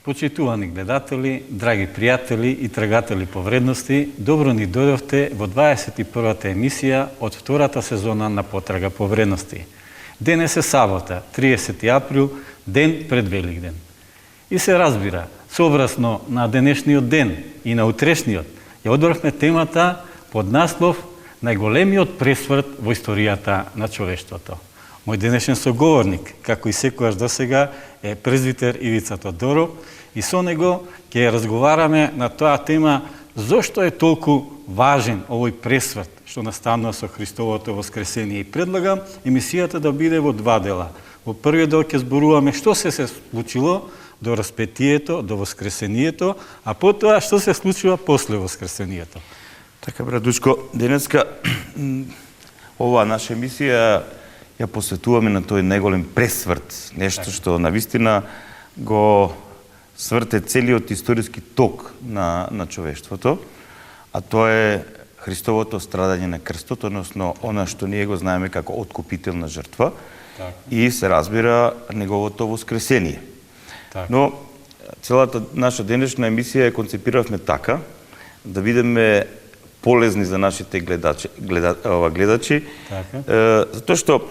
Почитувани гледатели, драги пријатели и трагатели по вредности, добро ни дојдовте во 21-та емисија од втората сезона на Потрага по вредности. Денес е сабота, 30 април, ден пред Великден. И се разбира, сообразно на денешниот ден и на утрешниот, ја одбравме темата под наслов најголемиот пресврт во историјата на човештвото. Мој денешен соговорник, како и секогаш досега, е презвитер Ивица Тодоров и со него ќе разговараме на тоа тема зошто е толку важен овој пресврт што настанува со Христовото воскресение. И предлагам емисијата да биде во два дела. Во првиот дел ќе зборуваме што се случило до распетието, до воскресението, а потоа што се случува после воскресението. Така, брат Дучко, денеска оваа наша емисија ја посветуваме на тој најголем пресврт, нешто што навистина го сврте целиот историски ток на човештвото, а тоа е Христовото страдање на крстот, односно она што ние го знаеме како откупителна жртва, и се разбира неговото воскресение. Но целата наша денешна емисија ја концепиравме така да бидеме полезни за нашите гледачи, затоа што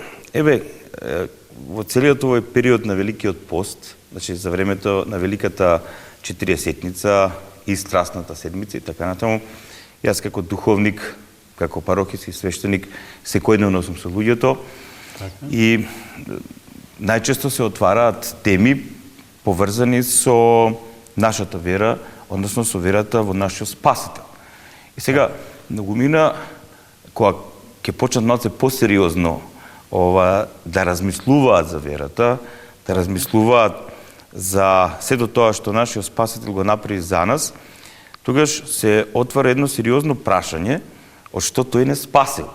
во целиот овој период на Великиот пост, значи за времето на Великата Четириесетница и Страстната седмица и така натаму, јас како духовник, како парокиски свештеник, секојдневно сум со луѓето и најчесто се отвараат теми поврзани со нашата вера, односно со верата во нашиот Спасител. И сега, многумина, кога ќе почнат малце посериозно да размислуваат за верата, да размислуваат за сето тоа што нашиот Спасител го направи за нас, тогаш се отвара едно сериозно прашање од што тој не спасил.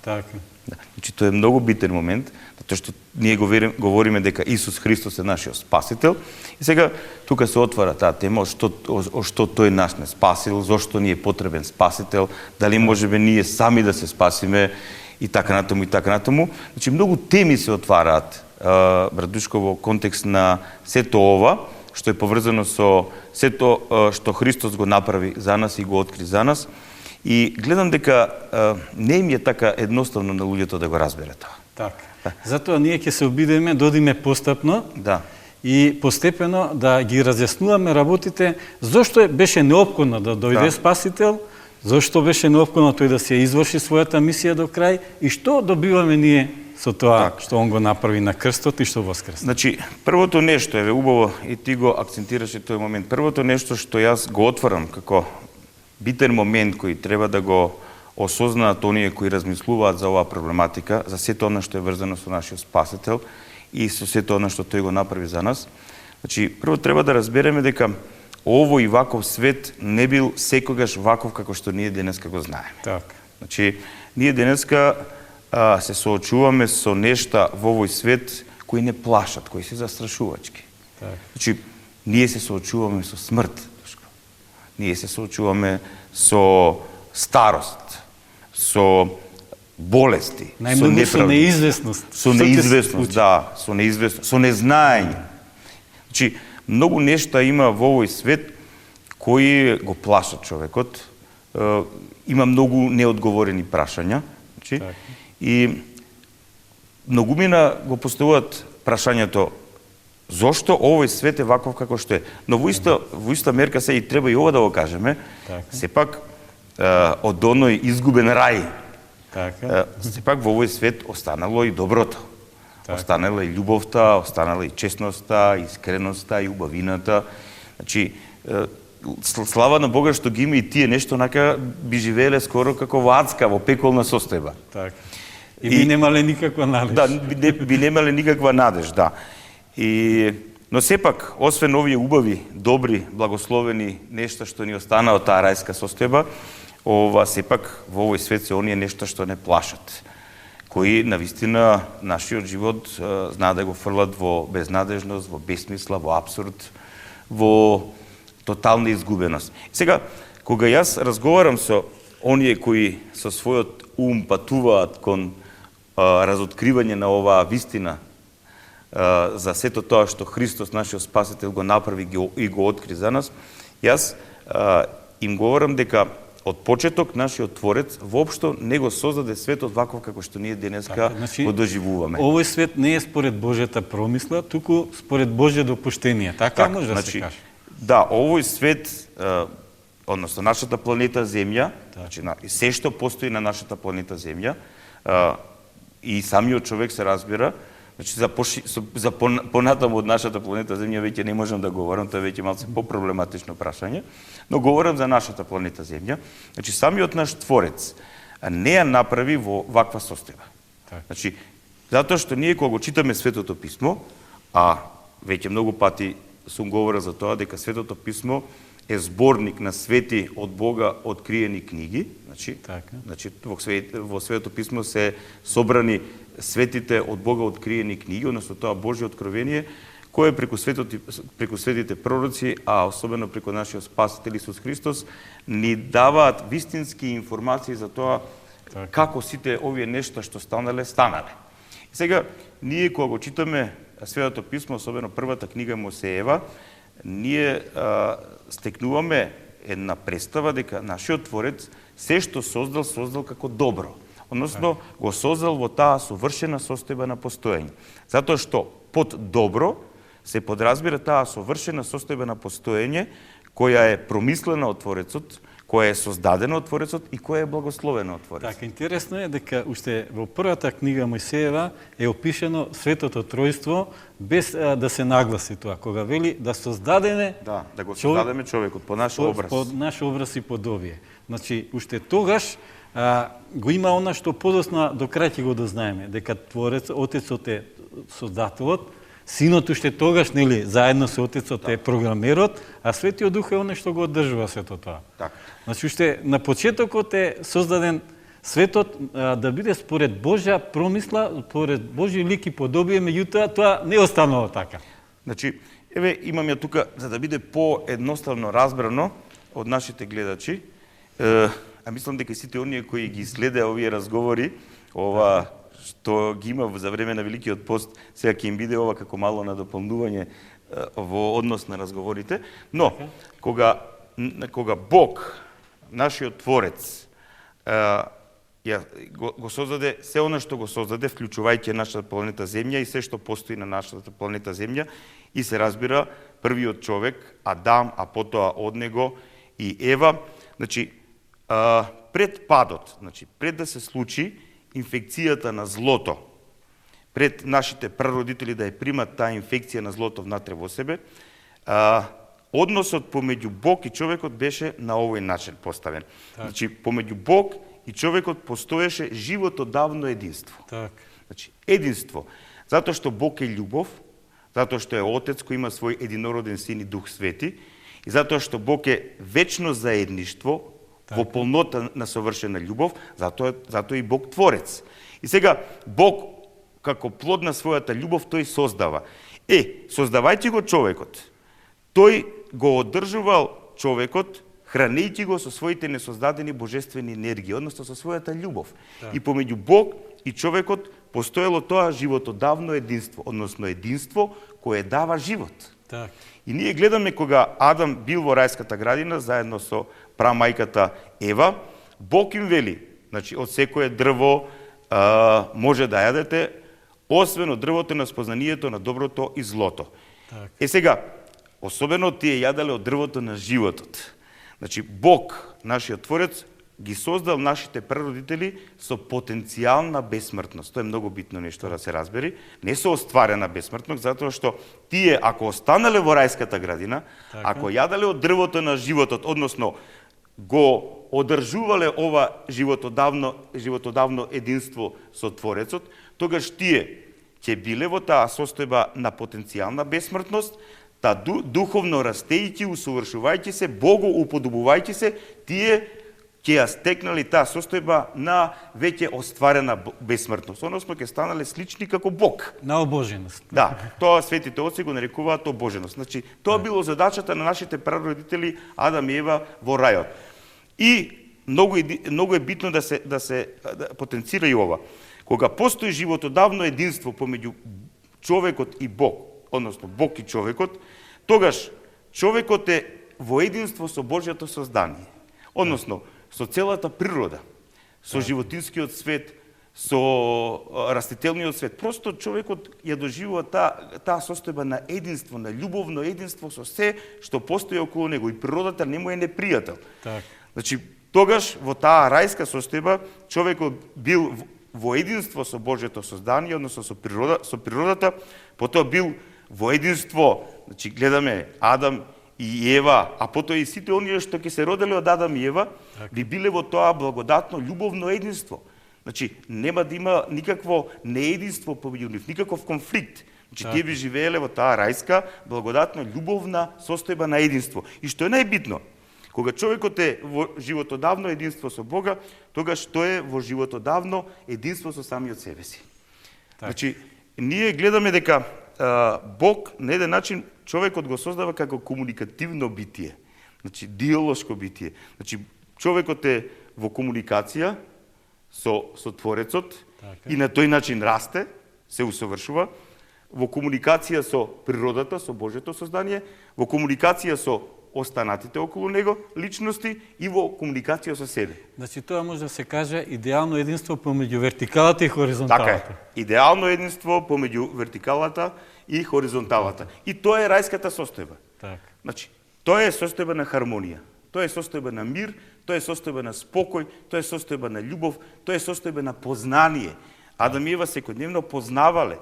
Така. Значи, тоа е многу битен момент, затоа што ние говориме дека Исус Христос е нашиот Спасител. И сега, тука се отвара таа тема, од што тој нас не спасил, зошто ни е потребен Спасител, дали можеме ние сами да се спасиме, и така натаму, и така натаму. Значи, многу теми се отвараат, брат Дучко, во контекст на сето ова, што е поврзано со сето што Христос го направи за нас и го откри за нас. И гледам дека не им е така едноставно на луѓето да го разберат тоа. Така. Затоа ние ќе се обидеме да одиме постапно и постепено да ги разјаснуваме работите зошто беше неопходно да дојде Спасител, зошто беше неопходно тој да се изврши својата мисија до крај и што добиваме ние со тоа што он го направи на крстот и што воскресна. Значи, првото нешто е убаво и ти го акцентираше тој момент. Првото нешто што јас го отварам како битен момент кој треба да го осознаат оние кои размислуваат за оваа проблематика, за сето она што е врзано со нашиот Спасител и со сето она што тој го направи за нас. Значи, прво треба да разбереме дека овој ваков свет не бил секогаш ваков како што ние денеска го знаеме. Така. Значи, ние денеска се соочуваме со нешта во овој свет кои не плашат, кои се застрашувачки. Так. Значи, ние се соочуваме со смрт. Ние се соочуваме со старост, со болести, со неизвестност. Со неизвестност, со неизвестност, со незнаење. Значи, многу нешта има во овој свет кои го плашат човекот. Има многу неодговорени прашања. Значи, и многумина го поставуваат прашањето зошто овој свет е ваков како што е. Но во иста мерка се и треба и ова да го кажеме. Сепак од оној изгубен рај. Сепак во овој свет останало и доброто. Останала и љубовта, останала и честноста, искреноста и убавината. Значи, слава на Бога што ги има и тие нешто онака би живееле скоро како во адска, во пеколна состојба. Така. И би немале никаква надеж. Да, би немале никаква надеж, да. Но сепак, освен овие убави, добри, благословени нешта што ни остана од таа рајска состојба, сепак во овој свет се оние нешта што не плашат, кои навистина нашиот живот знаат да го фрлат во безнадежност, во бесмисла, во абсурд, во тотална изгубеност. Сега, кога јас разговарам со оние кои со својот ум патуваат кон разоткривање на оваа вистина за сето тоа што Христос, нашиот Спасител, го направи и го откри за нас, јас им говорам дека од почеток нашиот Творец воопшто не го создаде светот ваков како што ние денеска го доживуваме. Овој свет не е според Божјата промисла, туку според Божје допуштение. Така може да се каже. Да, овој свет, односно нашата планета Земја, значи и се што постои на нашата планета Земја, и самиот човек се разбира, значи за понатаму од нашата планета Земја веќе не можам да говорам, тоа е веќе малку попроблематично прашање, но говорам за нашата планета Земја. Значи самиот наш Творец не ја направи во ваква состојба. Значи затоа што ние кога го читаме Светото писмо, а веќе многу пати сум говорил за тоа дека Светото писмо е зборник на свети од Бога откриени книги, значи во Светото писмо се собрани светите од Бога откриени книги, односно тоа Божјо откровение, кое преку светите пророци, а особено преку нашиот Спасител Исус Христос, ни даваат вистински информации за тоа како сите овие нешта што станале. И сега, ние кога го читаме Светото писмо, особено првата книга Мосеева, ние стекнуваме една представа дека нашиот Творец се што создал како добро. Односно, го создал во таа совршена состојба на постоење. Затоа што под добро се подразбира таа совршена состојба на постоење која е промислена од Творецот, која е создадена од Творецот и која е благословена од Творецот. Така, интересно е дека уште во првата книга Мојсеева е опишено Светото Тројство без да се нагласи тоа, кога вели да создадеме да го создадеме човекот по наш образ. По наш образ и подобие. Значи, уште тогаш го има она што подосна до крај ќе го дознаеме, дека Творец, Отецот е создателот, Синот уште тогаш, нели, заедно со Отецот е програмерот, а Светиот Дух е оној што го одржува сето тоа. Значи, уште на почетокот е создаден светот да биде според Божја промисла, според Божји лик и подобие, меѓутоа тоа не останало така. Значи, еве имам ја тука за да биде поедноставно разбрано од нашите гледачи, а мислам дека сите оние кои ги следеа овие разговори, ова што ги има за време на Великиот пост, сега ќе им биде ова како мало надополнување во однос на разговорите, но кога Бог, нашиот Творец, го создаде се она што го создаде, вклучувајќи нашата планета Земја и се што постои на нашата планета Земја, и се разбира првиот човек, Адам, а потоа од него и Ева, значи пред падот, значи пред да се случи инфекцијата на злото, пред нашите прародители да ја примат таа инфекција на злото внатре во себе, односот помеѓу Бог и човекот беше на овој начин поставен. Значи, помеѓу Бог и човекот постоеше животодавно единство. Значи, единство. Затоа што Бог е љубов, затоа што е Отец кој има свој единороден Син и Дух Свети, и затоа што Бог е вечно заедништво, во полнота на совршена љубов, затоа и Бог Творец. И сега, Бог, како плод на својата љубов, тој создава. Создавајќи го човекот, тој го одржувал човекот, хранејќи го со своите несоздадени божествени енергии, односно со својата љубов. И помеѓу Бог и човекот постоело тоа животодавно единство, односно единство кое дава живот. И ние гледаме кога Адам бил во рајската градина заедно со прамајката Ева, Бог им вели, значи од секое дрво може да јадете, освен од дрвото на спознанието на доброто и злото. Сега, особено тие јаделе од дрвото на животот. Значи, Бог, нашиот Творец, ги создал нашите прародители со потенцијал на бесмртност. Тоа е многу битно нешто да се разбери. Не со остварена бесмртност, затоа што тие, ако останале во рајската градина, ако јадале од дрвото на животот, односно го одржувале ова животодавно единство со Творецот, тогаш тие ќе биле во таа состојба на потенцијална бесмртност, та духовно растејќи, усовршувајќи се, Богу уподобувајќи се, тие ќе ја стекнали таа состојба на веќе остварена бесмртност, односно ќе станале слични како Бог. На обоженост. Да, тоа светите отци го нарекуваат обоженост. Значи, тоа било задачата на нашите прародители Адам и Ева во рајот. И многу е битно да се потенцира и ова. Кога постои животодавно единство помеѓу човекот и Бог, односно Бог и човекот, тогаш човекот е во единство со Божјото создание. Односно, со целата природа, со животинскиот свет, со растителниот свет. Просто човекот ја доживува таа состојба на единство, на љубовно единство со се што постои околу него, и природата не му е непријател. Так. Значи, тогаш во таа рајска состојба човекот бил во единство со Божјото создание, односно со природата, потоа бил во единство, значи гледаме Адам и Ева, а потоа и сите оние што ќе се родели од Адам и Ева, би биле во тоа благодатно љубовно единство. Значи, нема да има никакво неединство помеѓу нив, никаков конфликт. Значи, тие би живееле во таа рајска, благодатно љубовна состојба на единство. И што е најбитно, кога човекот е во животодавно единство со Бога, тогаш тој е во животодавно единство со самиот себе си. Так. Значи, ние гледаме дека Бог на еден начин човекот го создава како комуникативно битие. Значи, диалошко битие. Значи, човекот е во комуникација со Творецот, Така. и на тој начин расте, се усовршува, во комуникација со природата, со Божјото создание, во комуникација со останатите околу него личности и во комуникација со себе. Значи, тоа може да се каже идеално единство помеѓу вертикалата и хоризонталата. Така е. Идеално единство помеѓу вертикалата и хоризонталата. И тоа е рајската состојба. Так. Значи, тоа е состојба на хармонија. Тоа е состојба на мир, тоа е состојба на спокој, тоа е состојба на љубов, тоа е состојба на познание. Адам и Ева секојдневно познавале,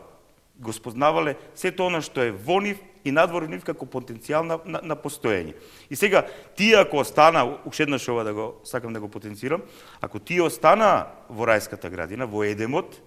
го спознавале сето она што е во нив и надвор нив како потенцијал на постоење. И сега, тие ако остана, уште еднаш ова да го сакам да го потенцирам, ако тие остана во рајската градина, во Едемот,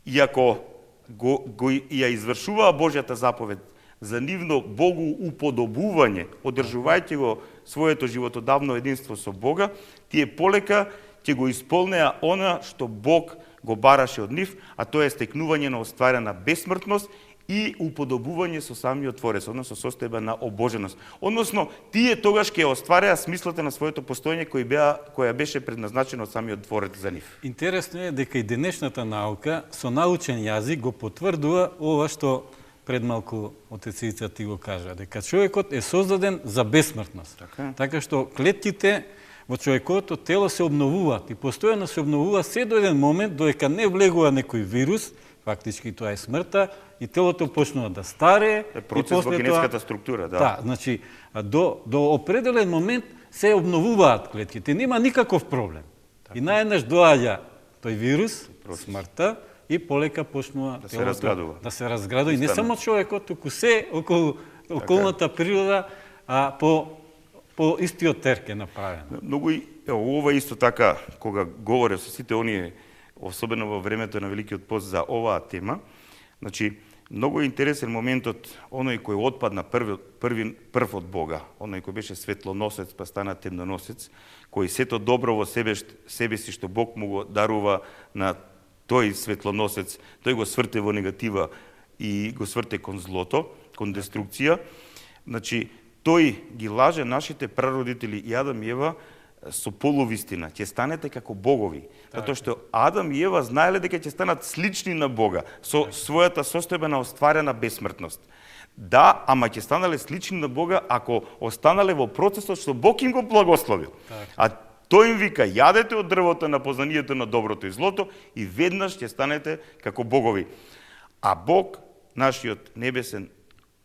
и ако ја извршуваа Божјата заповед за нивно Богу уподобување, одржувајќи го своето животодавно единство со Бога, тие полека ќе го исполнеа она што Бог го бараше од нив, а тоа е стекнување на остварена бесмртност и уподобување со самиот Творец, односно состојба на обоженост. Односно, тие тогаш ќе оствареа смислата на своето постоење која беше предназначена од самиот Творец за нив. Интересно е дека и денешната наука со научен јазик го потврдува ова што пред малку отец Ица ти го кажа, дека човекот е создаден за бесмртност. Така што клетките во човековото тело се обновуваат и постојано се обновува се до еден момент додека не влегува некој вирус, фактички тоа е смртта, и телото почнува да старее. Процес во генетската структура, да. Да, значи, до определен момент се обновуваат клетките, нема никаков проблем. И наеднаш доаѓа тој вирус, смртта, и полека почнува да се разградува. Да се разградува. И не само човекот, туку се околу околната природа, по истиот терк е направено. Многу и ова исто така, кога говоре со сите оние, особено во времето на Великиот пост за оваа тема, значи, многу е интересен моментот, оној кој отпадна прв од Бога, оној кој беше светлоносец, па стана темноносец, кој сето добро во себе си што Бог му го дарува на тој светлоносец, тој го сврте во негатива и го сврте кон злото, кон деструкција. Значи, тој ги лаже нашите прародители и Адам и Ева со полувистина. Ќе станете како богови. Затоа што Адам и Ева знаеле дека ќе станат слични на Бога, со својата состојба на остварена бесмртност. Да, ама ќе станале слични на Бога ако останале во процесот што Бог им го благословил. А тој им вика, јадете од дрвото на познанието на доброто и злото и веднаш ќе станете како богови. А Бог, нашиот небесен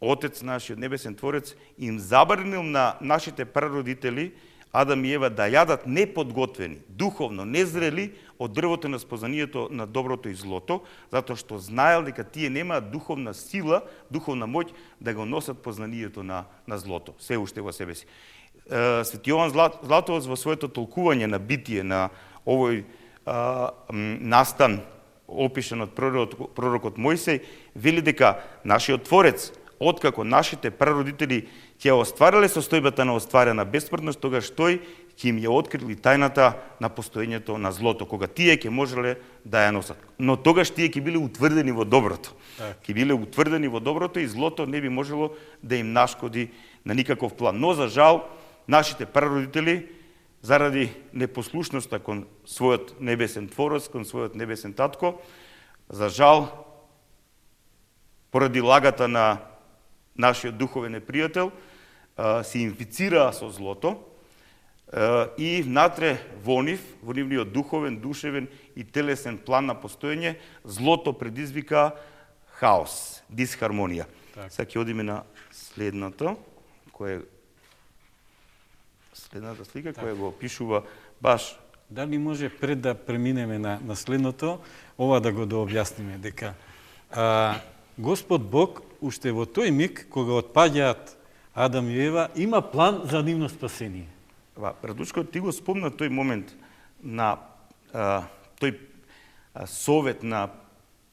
Отец, нашиот небесен Творец, им забранил на нашите прародители, Адам и Ева, да јадат неподготвени, духовно, незрели од дрвото на спознанието на доброто и злото, затоа што знаел дека тие немаат духовна сила, духовна моќ да го носат познанието на злото, се уште во себе си. Свети Јован Златовец во своето толкување на битие на овој настан опишан од пророкот Мојсей, вели дека нашиот Творец, откако нашите прародители ќе остварале состојбата на остварена бесмртност, тогаш тој ќе им ја открил и тајната на постоењето на злото, кога тие ќе можеле да ја носат. Но тогаш тие ќе биле утврдени во доброто. Ќе биле утврдени во доброто и злото не би можело да им нашкоди на никаков план. Но за жал, нашите прародители, заради непослушноста кон својот небесен Творец, кон својот небесен татко, за жал, поради лагата на нашиот духовен непријател, се инфицираа со злото и внатре во нивниот духовен, душевен и телесен план на постоење, злото предизвика хаос, дисхармонија. Сега ќе одиме на следната слика која го опишува баш. Дали може пред да преминеме на следното, ова да го дообјасниме, дека Господ Бог уште во тој миг кога отпаѓаат Адам и Ева, има план за нивно спасение. Радушко, ти го спомна тој момент на тој совет на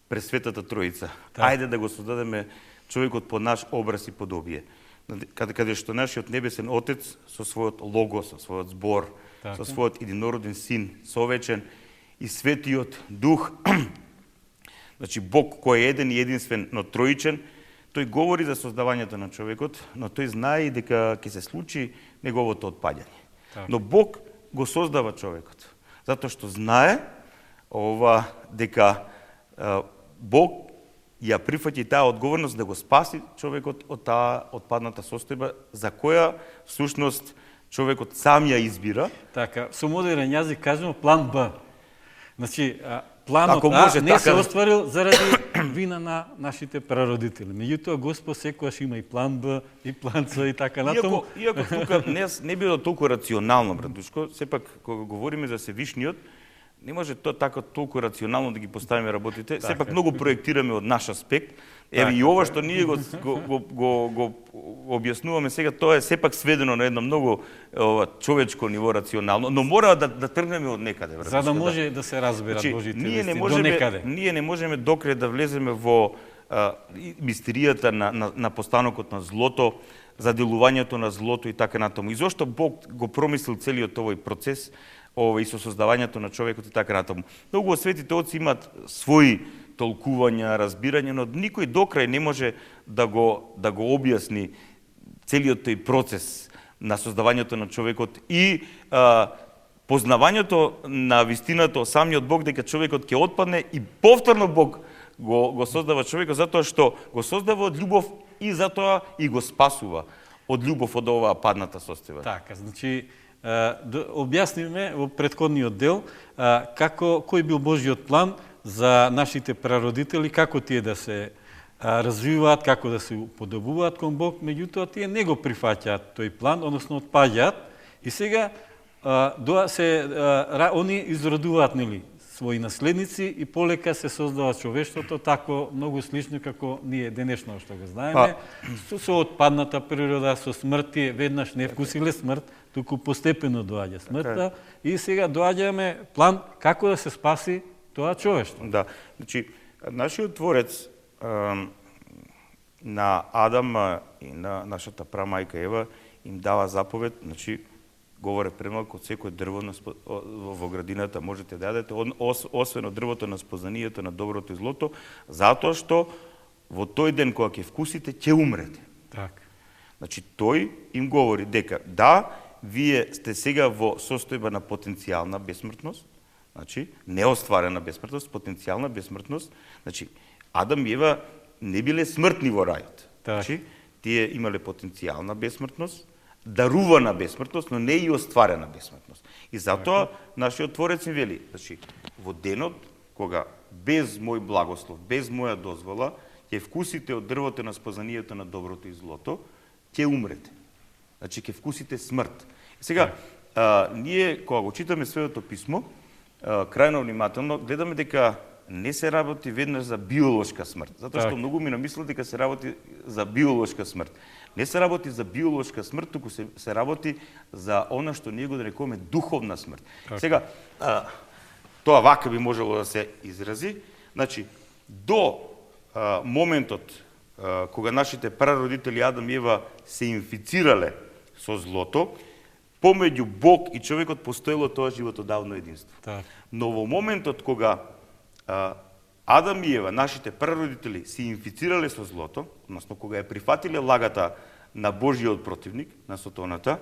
Пресветата Троица. Ајде да го создадеме човекот по наш образ и подобие. Каде што нашиот небесен Отец со својот логос, со својот збор, со својот единороден син, совечен и светиот дух, значи Бог кој е еден и единствен, но троичен, тој говори за создавањето на човекот, но тој знае и дека ќе се случи неговото отпаѓање. Но Бог го создава човекот, затоа што знае дека Бог ја прифаќа таа одговорност да го спаси човекот од таа отпадната состојба, за која всушност човекот сам ја избира. Така, со модерен јазик кажемо план Б. Значи, планот А не се остварил заради вина на нашите прародители. Меѓутоа, Господ секогаш има и план Б, и план С и така натаму. Иако тука не било толку рационално, братушко, сепак кога говориме за Севишниот, не може така толку рационално да ги поставиме работите. Сепак многу проектираме од наш аспект. Еве и ова што ние го објаснуваме сега, тоа е сепак сведено на едно многу човечко ниво рационално, но мора да тргнеме од некаде. За да може да се разберат Божите вести до некаде. Ние не можеме докрај да влеземе во мистеријата на постанокот на злото, за делувањето на злото и така натаму. И зошто Бог го промислил целиот овој процес и со создавањето на човекот и така натаму. Многу од светите отци имаат своји толкувања, разбирање, но никој докрај не може да го објасни целиот тој процес на создавањето на човекот и познавањето на вистината од самиот Бог дека човекот ќе отпадне и повторно Бог го создава човекот затоа што го создава од љубов и затоа и го спасува од љубов од оваа падната состојба. Така, значи објасниме во претходниот дел кој бил Божиот план за нашите прародители, како тие да се развиваат, како да се уподобуваат кон Бог, меѓутоа тие не го прифаќаат тој план, односно отпаѓаат и сега они изродуваат своји наследници и полека се создава човештвото тако многу слично како ние денешно што го знаеме, со отпадната природа, со смрт, веднаш не вкусиле смрт, туку постепено доаѓа смртта и сега доаѓаме план како да се спаси тоа човештво. Да, значи нашиот Творец на Адам и на нашата прамајка Ева им дава заповед, значи говоре премалку од секој дрво во градината можете да јадете, освен од дрвото на спознанието на доброто и злото, затоа што во тој ден кога ќе вкусите, ќе умрете. Така. Значи тој им говори дека да, вие сте сега во состојба на потенцијална бесмртност, значи неостварена бесмртност, потенцијална бесмртност, значи Адам и Ева не биле смртни во рајот. Значи тие имале потенцијална бесмртност, дарувана бесмртност, но не и остварена бесмртност. И затоа нашиот Творец им вели, значи во денот кога без мој благослов, без моја дозвола ќе вкусите од дрвото на спознанието на доброто и злото, ќе умрете. Значи ќе вкусите смрт. Сега ние кога го читаме Светото писмо, крајно внимателно гледаме дека не се работи веднаш за биолошка смрт, затоа што многу ми намислат дека се работи за биолошка смрт. Не се работи за биолошка смрт, туку се работи за она што ние го нарекуваме духовна смрт. Сега, тоа вака би можело да се изрази. Значи, до моментот кога нашите прародители Адам и Ева се инфицирале со злото, помеѓу Бог и човекот постоело тоа животодавно единство. Но во моментот кога Адам и Ева, нашите прародители, се инфицирале со злото, односно кога ја прифатиле лагата на Божиот противник, на сатаната,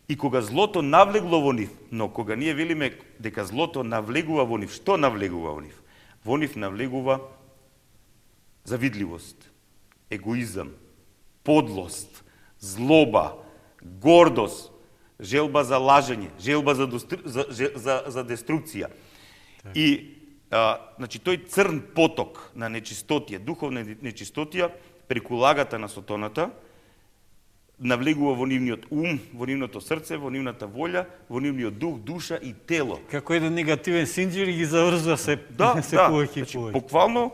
и кога злото навлегло во нив, но кога ние велиме дека злото навлегува во нив, што навлегува во нив? Во нив навлегува завидливост, егоизам, подлост, злоба, гордост, желба за лажење, желба за деструкција. И значи тој црн поток на нечистотија, духовна нечистотија преку лагата на сатаната навлегува во нивниот ум, во нивното срце, во нивната волја, во нивниот дух, душа и тело. Како еден негативен синџир ги заврзува се повеќе и повеќе. Буквално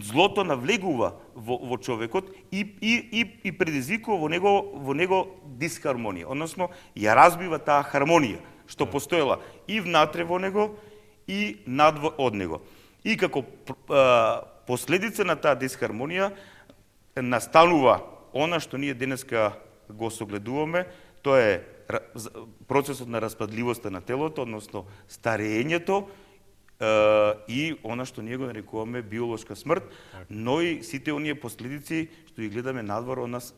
злото навлегува во човекот и предизвикува во него дисхармонија, односно ја разбива таа хармонија што постоела и внатре во него и надвор од него. И како последица на таа дисхармонија настанува она што ние денеска го согледуваме, тоа е процесот на распадливоста на телото, односно старењето, и она што ние го нарекуваме биолошка смрт, но и сите оние последици што ги гледаме надвор од нас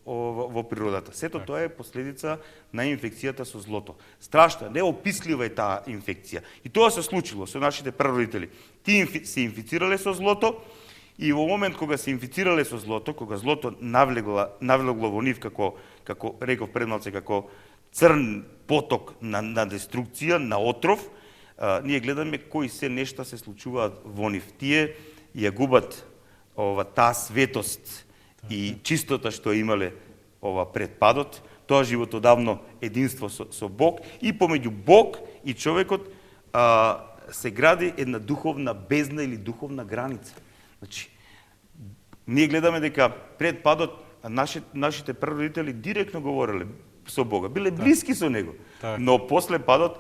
во природата. Сето тоа е последица на инфекцијата со злото. Страшна, неопислива е таа инфекција. И тоа се случило со нашите прародители. Тие се инфицирале со злото и во момент кога се инфицирале со злото, кога злото навлегло во нив како реков предмалце, како црн поток на деструкција, на отров, ние гледаме кои се нешта се случуваат во нив. Тие ја губат таа светост и чистота што имале пред падот, тоа животодавно единство со Бог, и помеѓу Бог и човекот се гради една духовна бездна или духовна граница. Значи, ние гледаме дека пред падот нашите прародители директно говореле со Бога, биле блиски со него, но после падот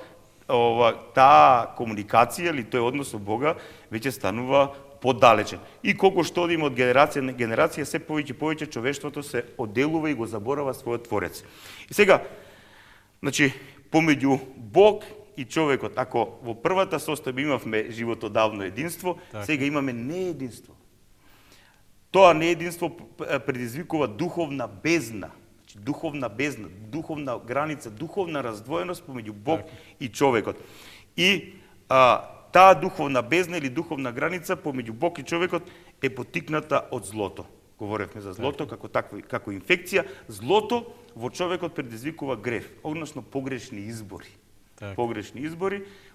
таа комуникација или тој однос со Бога веќе станува подалечен. И колку што одиме од генерација на генерација, се повеќе и повеќе човештвото се одделува и го заборава својот Творец. И сега, значи, помеѓу Бог и човекот, ако во првата состојба имавме животодавно единство, сега имаме неединство. Тоа неединство предизвикува духовна бездна, духовна граница, духовна раздвоеност помеѓу Бог и човекот. И таа духовна бездна или духовна граница помеѓу Бог и човекот е потикната од злото. Говоревме за злото како инфекција. Злото во човекот предизвикува грев, односно погрешни избори.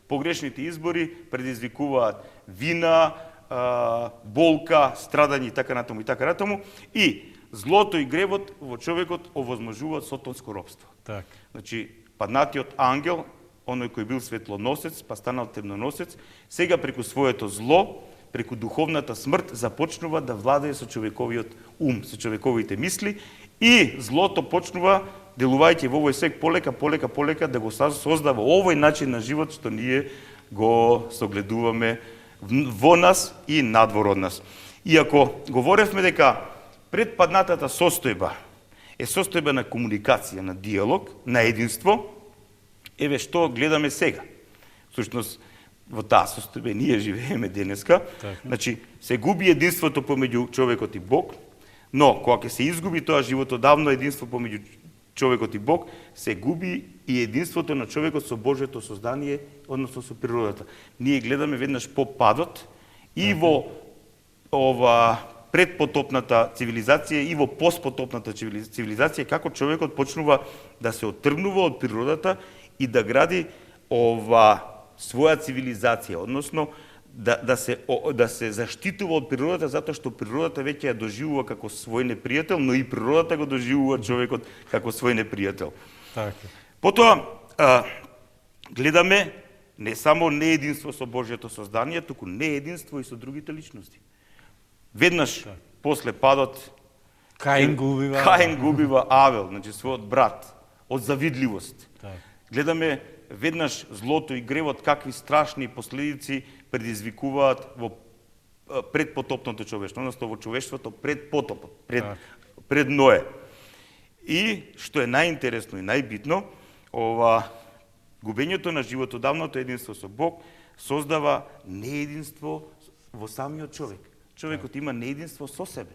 Погрешните избори предизвикуваат вина, болка, страдање и така натаму. И злото и гревот во човекот овозможуваат сотонско робство. Значи, паднатиот ангел, оној кој бил светлоносец, па станал темноносец, сега преку своето зло, преку духовната смрт, започнува да владее со човековиот ум, со човековите мисли, и злото почнува, делувајќи во овој свет полека да го создава овој начин на живот што ние го согледуваме во нас и надвор од нас. И ако говоревме дека предпаднатата состојба е состојба на комуникација, на диалог, на единство, еве што гледаме сега. Всушност, во таа состојба ние живееме денеска. Значи, се губи единството помеѓу човекот и Бог, но кога ќе се изгуби тоа животодавно единство помеѓу човекот и Бог, се губи и единството на човекот со Божјото создание, односно со природата. Ние гледаме веднаш по падот и во предпотопната цивилизација и во постпотопната цивилизација, како човекот почнува да се оттргнува од природата и да гради своја цивилизација, односно да се заштитува од природата, затоа што природата веќе ја доживува како свој непријател, но и природата го доживува човекот како свој непријател. Потоа гледаме не само неединство со Божјото создание, туку неединство и со другите личности. Веднаш после падот Каин губива Авел, значи својот брат, од завидливост. Гледаме веднаш злото и гревот какви страшни последици предизвикуваат во предпотопното човештво, односно во човештвото пред потопот, пред Ное. И што е најинтересно и најбитно, губењето на животодавното единство со Бог создава неединство во самиот човек. Човекот има неединство со себе.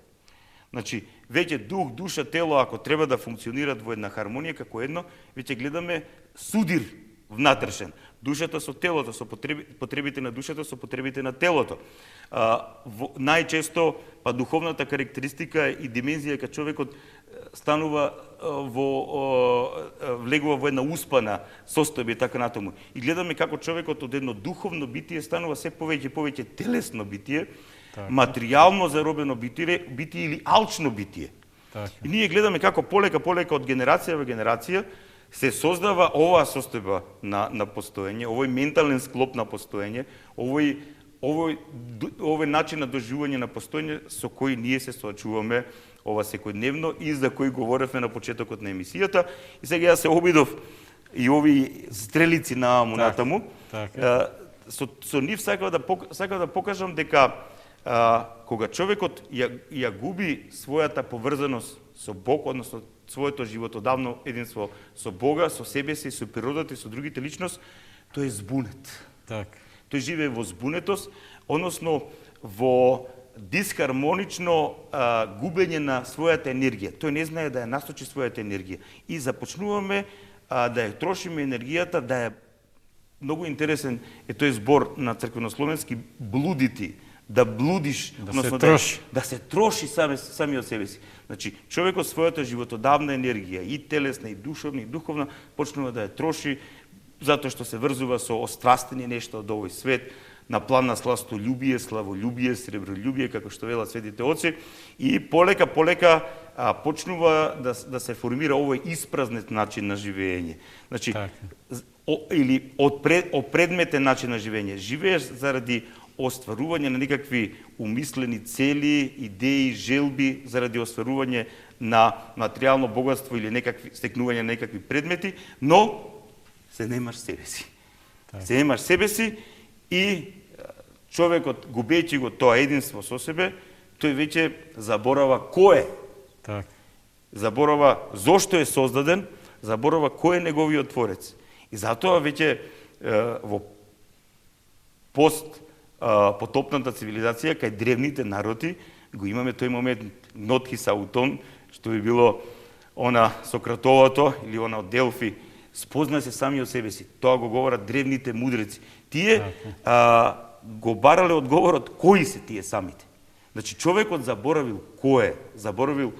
Значи, веќе дух, душа, тело, ако треба да функционираат во една хармонија како едно, веќе гледаме судир внатрешен. Душата со телото, со потребите на душата, со потребите на телото. Најчесто, па духовната карактеристика и димензија кај човекот станува влегува во една успана состојба и така натаму. И гледаме како човекот од едно духовно битие станува се повеќе и повеќе телесно битие, материјално заробено битие или алчно битие. И ние гледаме како полека од генерација во генерација се создава оваа состојба на постоење, овој ментален склоп на постоење, овој начин на доживување на постоење со кој ние се соочуваме ова секојдневно и за кој говоревме на почетокот на емисијата. И сега ја се обидов и овие стрелици на натаму. Со нив сакав да покажам дека кога човекот ја губи својата поврзаност со Бог, односно своето животодавно единство со Бога, со себе си, со природата и со другите личност, тој е збунет. Тој живее во збунетост, односно во дисхармонично губење на својата енергија. Тој не знае да ја насочи својата енергија. И започнуваме да ја трошиме енергијата, да ја... Многу интересен е тој збор на црквенословенски блудити, да блудиш, да се троши сами од себе си. Значи, човекот својата животодавна енергија, и телесна, и душевна, и духовна, почнува да ја троши, затоа што се врзува со острастени нешта од овој свет, на план на сластолюбие, славолюбие, сребролюбие, како што велат светите оци, и полека почнува да се формира овој испразнет начин на живење. Значи, или опредметен начин на живење. Живееш заради остварување на некакви умислени цели, идеи, желби, заради остварување на материјално богатство или стекнување на некакви предмети, но се немаш себе си. Се немаш себе си и човекот, губејќи го тоа единство со себе, тој веќе заборава кој е. Заборава зошто е создаден, заборава кој е неговиот творец. И затоа веќе во потопната цивилизација, кај древните народи, го имаме тој момент нотхис аутон, што би било она Сократовото или она од Делфи, спозна се сами од себе си. Тоа го говорат древните мудреци. Тие го барале одговорот кои се тие самите. Значи човекот заборавил кој е, заборавил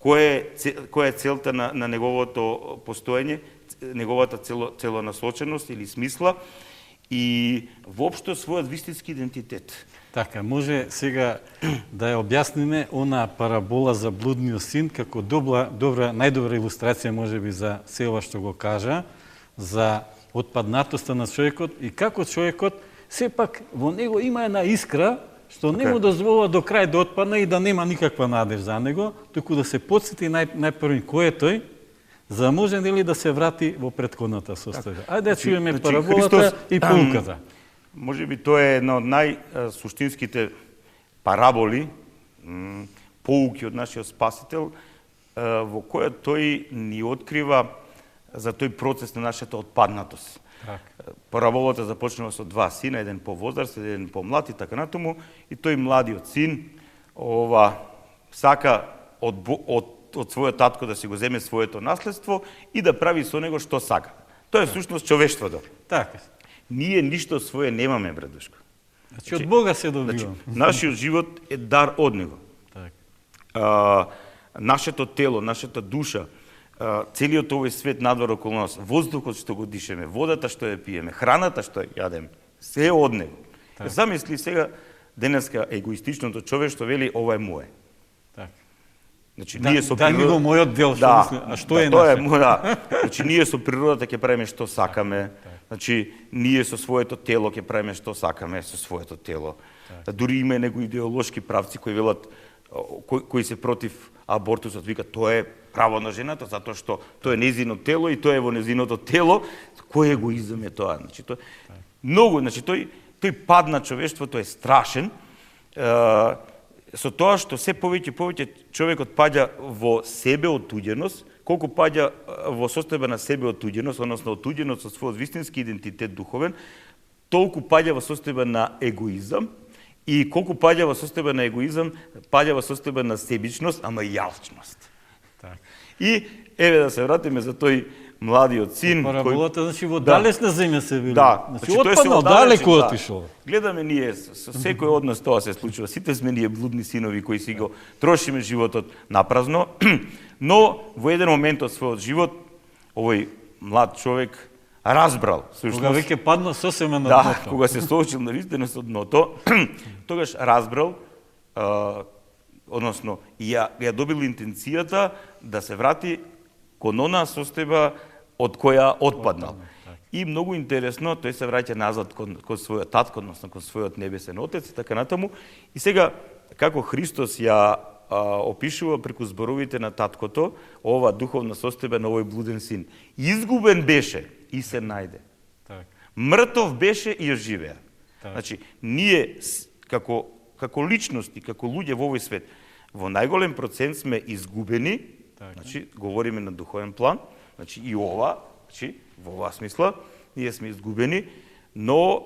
која е целта на неговото постоење, неговата целонасоченост или смисла и воопшто својот вистински идентитет. Така, може сега да ја објасниме она парабола за блудниот син како најдобра илустрација можеби за се ова што го кажа, за отпаднатоста на човекот и како човекот сепак во него има една искра што не му дозволува до крај да отпадне и да нема никаква надеж за него, туку да се потсети најпрви кој е тој, за да може нели да се врати во претходната состојба. Ајде да чуеме параболата и поуката. Може би тоа е една од најсуштинските параболи, поуки од нашиот Спасител, во која тој ни открива за тој процес на нашата отпаднатост. Параболата започнува со два сина, еден повозраст, еден помлад и така натаму, и тој младиот син сака од својот татко да си го земе своето наследство и да прави со него што сака. Тоа е всушност човештвото. Така. Ние ништо свое немаме, братушко. Значи од Бога се добиваме. Нашиот живот е дар од него. Нашето тело, нашата душа, целиот овој свет надвор околу нас, воздухот што го дишеме, водата што ја пиеме, храната што јадеме, се е од него. Замисли сега денеска егоистичното човештво вели ова е мое. Значи ние со природата, ми го мојот дел, а што е наше? Значи ние со природата ќе правиме што сакаме. Значи ние со своето тело ќе правиме што сакаме со своето тело. Дури има него идеолошки правци кои велат кои се против абортусот, вика тоа е право на жената затоа што тоа е нејзино тело и тоа е во нејзиното тело. Кој егоизам е тоа? Значи тоа многу, значи тој пад на човештвото е страшен. Со тоа што се повеќе човекот паѓа во себе отуѓеност, колку паѓа во состојба на себе отуѓеност, односно отуѓеност со својот вистински идентитет духовен, толку паѓа во состојба на егоизам и колку паѓа во состојба на егоизам, паѓа во состојба на себичност, ама и јалчност. И еве да се вратиме за тој младиот син. Параболата, значи во Да. далечна земја се били. Да, Значи тој се отпаднал, оддалечен, далеко да. отишол. Гледаме ние, со секој од нас тоа се случува. Сите сме ние блудни синови кои си го трошиме животот напразно, но во еден момент од својот живот овој млад човек разбрал Кога всушност. веќе падна сосема на Да, дното. кога се соочил навистина со дното, тогаш разбрал, односно ја добил интенцијата да се врати кон онаа состојба од која отпаднал. И многу интересно, тој се враќа назад кон својот татко, односно кон својот небесен отец и така натаму. И сега, како Христос ја опишува преку зборовите на таткото, ова духовна состојба на овој блуден син. Изгубен беше и се најде. Так. Мртов беше и оживеа. Так. Значи, ние како личности, како луѓе во овој свет, во најголем процент сме изгубени, Така. значи, говориме на духовен план, значи и ова, значи, во оваа смисла, ние сме изгубени, но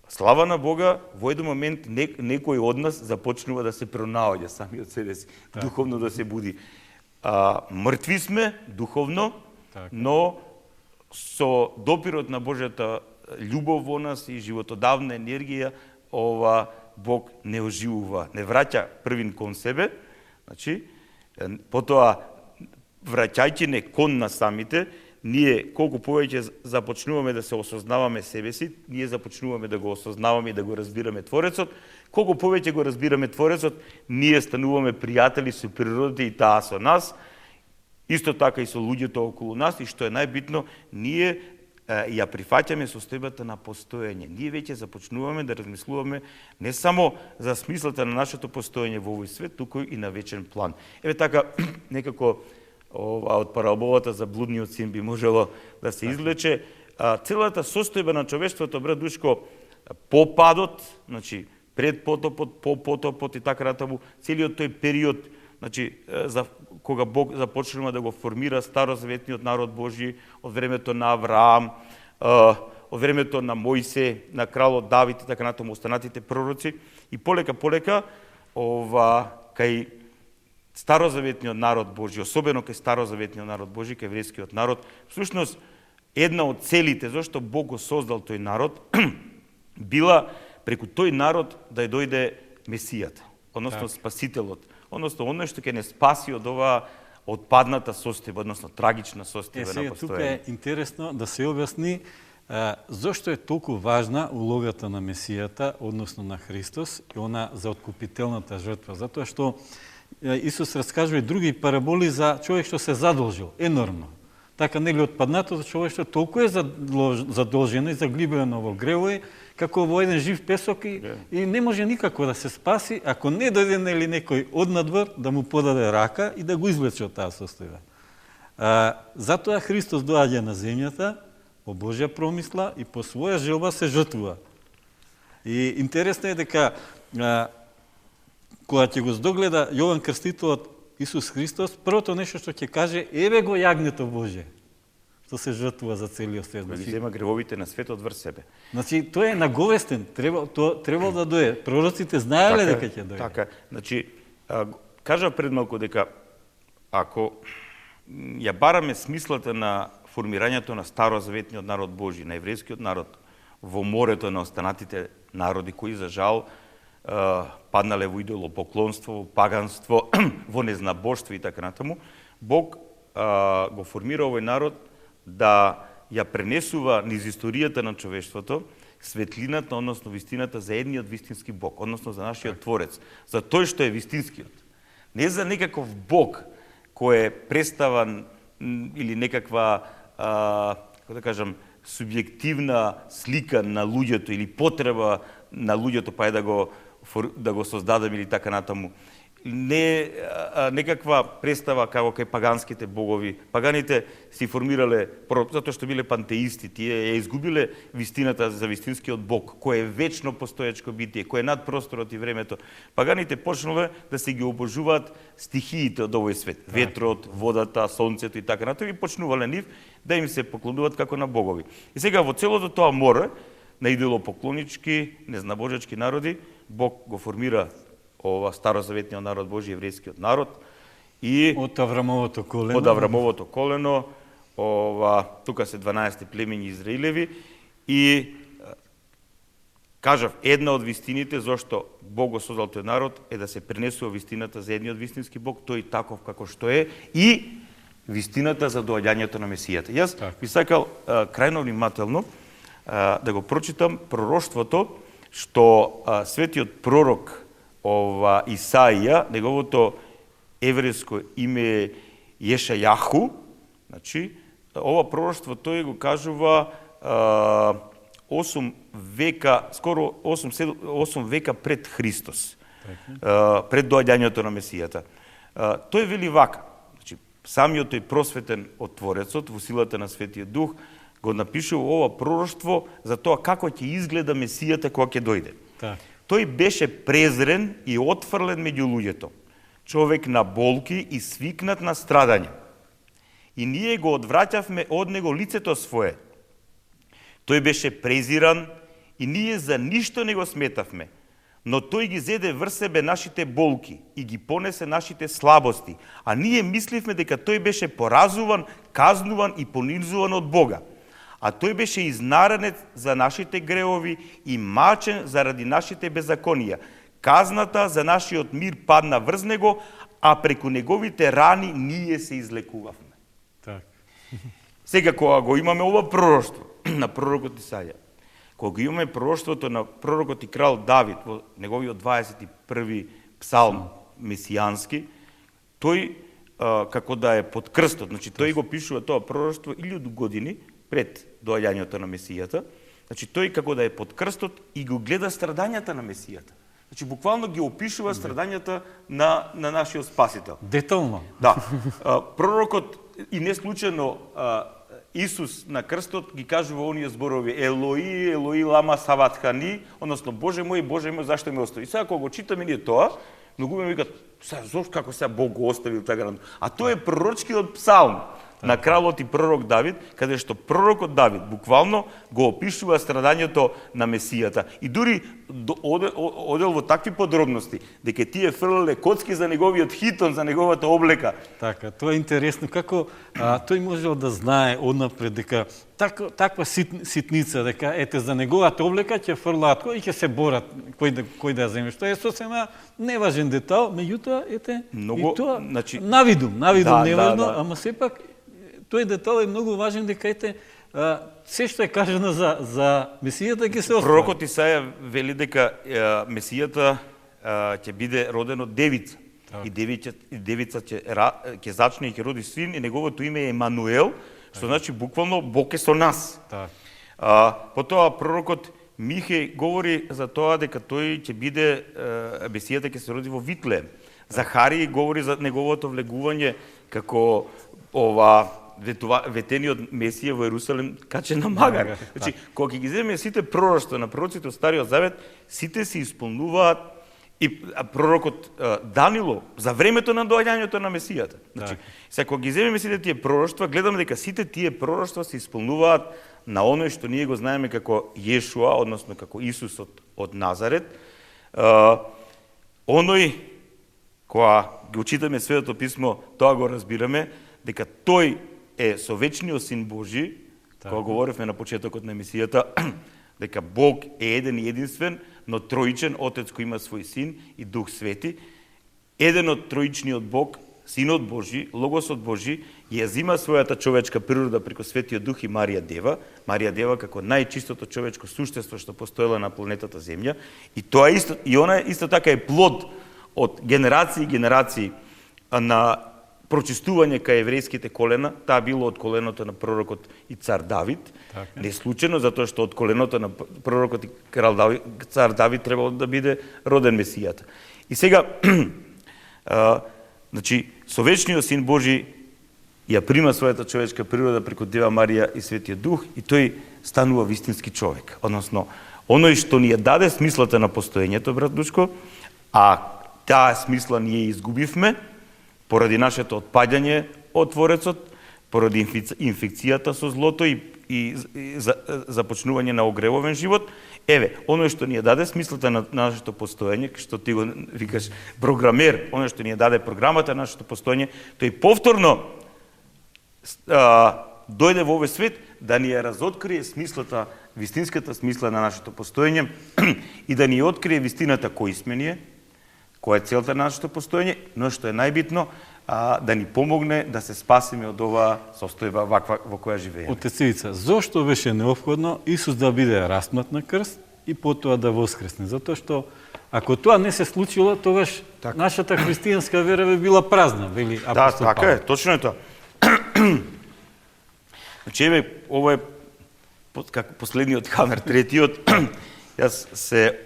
слава на Бога, во еден момент некој од нас започнува да се пронаоѓа сами од себе си, духовно да се буди. Мртви сме духовно, Така. но со допирот на Божјата љубов во нас и животодавна енергија, ова Бог не оживува, не враќа првин кон себе, значи, потоа враќајќи не кон нас самите, ние колку повеќе започнуваме да се осознаваме себе си, ние започнуваме да го осознаваме и да го разбираме Творецот, колку повеќе го разбираме Творецот, ние стануваме пријатели со природата и таа со нас, исто така и со луѓето околу нас, и што е најбитно, ние ја прифаќаме состојбата на постоење. Ние веќе започнуваме да размислуваме не само за смислата на нашето постоење во овој свет, туку и на вечен план. Еве така, некако од параболата за блудниот син би можело да се извлече. Целата состојба на човештвото, брат Душко, по падот, значи пред потопот, по потопот и така натаму, целиот тој период, значи кога Бог започнува да го формира старозаветниот народ Божи од времето на Авраам, од времето на Мојсе, на кралот Давид и така натаму, останатите пророци, и полека кај старозаветниот народ Божи, особено кај старозаветниот народ Божи, кај еврејскиот народ, всушност една од целите зашто Бог го создал тој народ била преку тој народ да ја дојде Месијата, односно Спасителот, односно оној што ќе не спаси од оваа отпадната состојба, односно трагична состојба на Сега тука постоење. е интересно да се објасни зошто е толку важна улогата на Месијата, односно на Христос, и она за откупителната жртва. Затоа што Исус раскажува и други параболи за човек што се задолжил, енормно. Така нели отпаднатото човештво толку е задолжено и заглибено во гревови, како во еден жив песок и не може никако да се спаси, ако не дојде нели некој однадвор да му подаде рака и да го извлече од таа состојба. Затоа Христос доаѓа на земјата по Божја промисла и по своја желба се жртвува. И интересно е дека кога ќе го здогледа Јован Крстителот Исус Христос, првото нешто што ќе каже, еве го јагнето Божје, што се жртвува за целиот свет. Кој ги зема гревовите на светот врз себе. Значи, тој е наговестен, требало да дојде. Пророците знаеле дека ќе дојде. Така, значи, кажа пред малку дека ако ја бараме смислата на формирањето на старозаветниот народ Божи, на еврејскиот народ, во морето на останатите народи, кои за жал паднале во идолопоклонство, во паганство, во незнабожство и така натаму, Бог го формира овој народ да ја пренесува низ историјата на човештвото светлината, односно вистината за едниот вистински Бог, односно за нашиот Творец, за тој што е вистинскиот. Не за некаков Бог кој е представан или некаква, како да кажам, субјективна слика на луѓето или потреба на луѓето, па е да го создадам или така натаму. Не некаква представа како кај паганските богови. Паганите си формирале, затоа што биле пантеисти, тие ја изгубиле вистината за вистинскиот Бог, кој е вечно постоечко битие, кој е над просторот и времето. Паганите почнале да се ги обожуваат стихиите од овој свет. Ветрот, водата, сонцето и така натаму, и почнувале нив да им се поклонуваат како на богови. И сега во целото тоа море на идолопоклонички, незнабожечки народи, Бог го формира ова старозаветниот народ Божи, еврејскиот народ, и од Аврамовото колено. Од Аврамовото колено, тука се 12 племења Израилеви и кажав, една од вистините зашто Бог го создал тој народ е да се пренесува вистината за едниот вистински Бог, тој таков како што е, и вистината за доаѓањето на Месијата. Јас би сакал крајно внимателно да го прочитам пророштвото што светиот пророк Исаија, неговото еврејско име е Јешајаху, значи, ова пророштво тој го кажува 8 века, скоро 8 века пред Христос, пред доаѓањето на Месијата. Тој вели вака, значи, самиот тој просветен од Творецот во силата на Светиот Дух го напишува ова пророштво за тоа како ќе изгледа Месијата кога ќе дојде. Тој беше презрен и отфрлен меѓу луѓето, човек на болки и свикнат на страдање. И ние го одвраќавме од него лицето свое. Тој беше презиран и ние за ништо не го сметавме, но тој ги зеде врз себе нашите болки и ги понесе нашите слабости, а ние мисливме дека тој беше поразуван, казнуван и понизуван од Бога. А тој беше изнаранет за нашите греови и мачен заради нашите беззаконија. Казната за нашиот мир падна врз него, а преку неговите рани ние се излекувавме. Сега, кога го имаме ова пророштво на пророкот Исаја, кога го имаме пророштвото на пророкот и крал Давид во неговиот 21 псалм месијански, тој како да е под крстот, значи тој го пишува тоа пророштво 1000 години пред доаѓањето на Месијата, значи тој како да е под крстот и го гледа страдањата на Месијата. Значи буквално ги опишува страдањата на нашиот Спасител. Детално. Да. Пророкот и не случајно Исус на крстот ги кажува оние зборови Елои, Елои, лама саватхани, односно Боже мој, зашто ме остави? И сега кога го читаме ние тоа, многу ме викат, зошто како сега Бог го оставил така? А тоа е пророчкиот псалм на кралот и пророк Давид, каде што пророкот Давид буквално го опишува страдањето на Месијата. И дури одел во такви подробности, дека тие фрлале коцки за неговиот хитон, за неговата облека. Така, тоа е интересно, како тој можел да знае однапред дека таква ситница, дека ете за неговата облека ќе фрлаат и ќе се борат кој да ја земе. Што е сосем неважен детал, меѓутоа ете многу, и тоа значи, навидум неважно, да. ама сепак тој детал е многу важен дека ете се што е кажано за Месијата ќе се оствари. Пророкот Исаја вели дека Месијата ќе биде роден од девица. И девица ќе зачне и ќе роди син и неговото име е Емануел, што значи буквално Бог е со нас. Потоа пророкот Михеј говори за тоа дека тој ќе биде Месијата ќе се роди во Витлеем. Захари говори за неговото влегување како ветениот Месија во Ерусалим качен на магар. Значи, кога ги земеме сите пророштва на пророците од Стариот Завет, сите се исполнуваат и пророкот Данило за времето на доаѓањето на Месијата. Значи, сега кога ги земеме сите тие пророштва, гледаме дека сите тие пророштва се исполнуваат на оној што ние го знаеме како Јешуа, односно како Исус од Назарет. Оној кога го читаме Светото писмо, тоа го разбираме дека тој е со вечниот Син Божи, кога говоревме на почетокот на емисијата, дека Бог е еден и единствен, но троичен Отец кој има свој Син и Дух Свети. Еден од троичниот Бог, Синот Божи, Логосот Божи, ја зима својата човечка природа преку Светиот Дух и Марија Дева. Марија Дева како најчистото човечко суштество што постоела на планетата Земја. И тоа исто, и она исто така е плод од генерации и генерации на прочистување кај еврејските колена. Таа било од коленото на пророкот и цар Давид. Не случајно, затоа што од коленото на пророкот и крал Давид, цар Давид требало да биде роден Месијата. И сега, значи, со вечниот Син Божи ја прима својата човечка природа преку Дева Марија и Светиот Дух и тој станува вистински човек. Односно, оној што ни ја даде смислата на постоењето, брат Душко, а таа смисла ние изгубивме поради нашето отпаѓање од Творецот, поради инфекцијата со злото и започнување на огревовен живот. Еве, оној што ни ја даде смислата на нашето постоење, што ти го викаш програмер, оној што ни ја даде програмата на нашето постоење, тој повторно дојде во овој свет да ни ја разоткрие смислата, вистинската смисла на нашето постоење и да ни ја открие вистината кои сме ние, која е целта на нашето постоење, но што е најбитно, да ни помогне да се спасиме од оваа состојба во која живееме. Отец Ивица, зошто беше неопходно Исус да биде распнат на крст и потоа да воскресне? Затоа што ако тоа не се случило, тогаш нашата христијанска вера би била празна, вели апостол Павле. Така е, точно е тоа. Значи, еве, ова е како последниот камер, третиот, јас се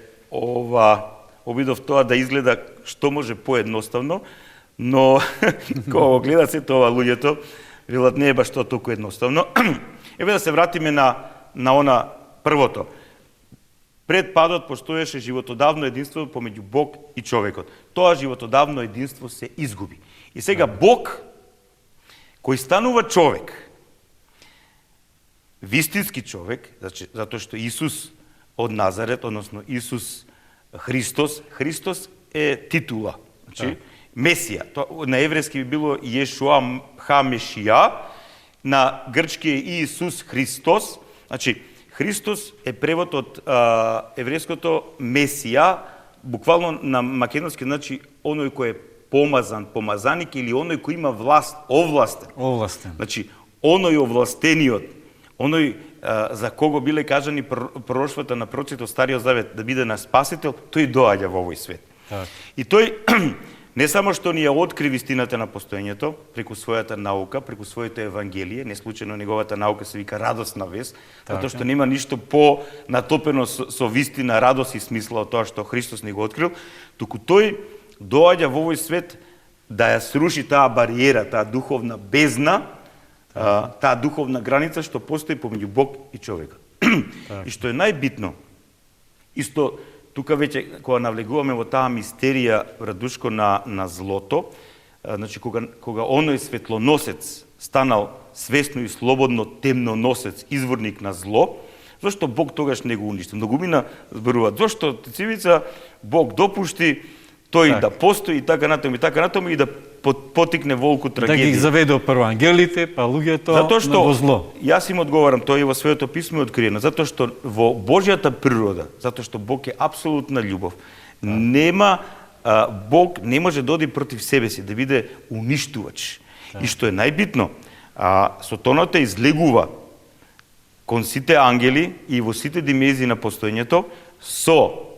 обидов тоа да изгледа што може поедноставно, но кога го гледа се тоа луѓето, велат не е баш тоа толку едноставно. Еве да се вратиме на она првото. Пред падот постоеше животодавно единство помеѓу Бог и човекот. Тоа животодавно единство се изгуби. И сега Бог, кој станува човек, вистински човек, затоа што Исус од Назарет, односно Исус Христос е титула. Значи, Месија. На еврејски би било Јешуа Ха-Мешија, на грчки е Иисус Христос. Значи, Христос е превод од еврејското Месија, буквално на македонски, значи, оној кој е помазан, помазаник, или оној кој има власт, овластен. Овластен. Значи, оној овластениот, оној за кого биле кажани пророштвата на пророците од Стариот Завет да биде наш спасител, тој доаѓа во овој свет. Так. И тој не само што ни ја откри вистината на постоењето преку својата наука, преку своето евангелие, не случајно неговата наука се вика радосна вест, затоа што нема ништо по натопено со вистина, радост и смисла од тоа што Христос ни го открил, туку тој доаѓа во овој свет да ја сруши таа бариера, таа духовна бездна, таа духовна граница што постои помеѓу Бог и човекот. И што е најбитно, исто тука веќе кога навлегуваме во таа мистерија, Радушко, на злото, значи кога оној светлоносец станал свесно и слободно темноносец, изворник на зло, зашто Бог тогаш не го уништи? Многумина зборуваат, зашто Тецивица Бог допушти тој да постои и така натаму и да потикне волку трагедија. Да ги заведел прво ангелите, па луѓето во зло. Јас им одговарам, тоа и во своето писмо е откриено, затоа што во Божјата природа, затоа што Бог е апсолутна љубов, Бог не може да оди против себе си, да биде уништувач. И што е најбитно, Сотоната излегува кон сите ангели и во сите димензии на постоењето со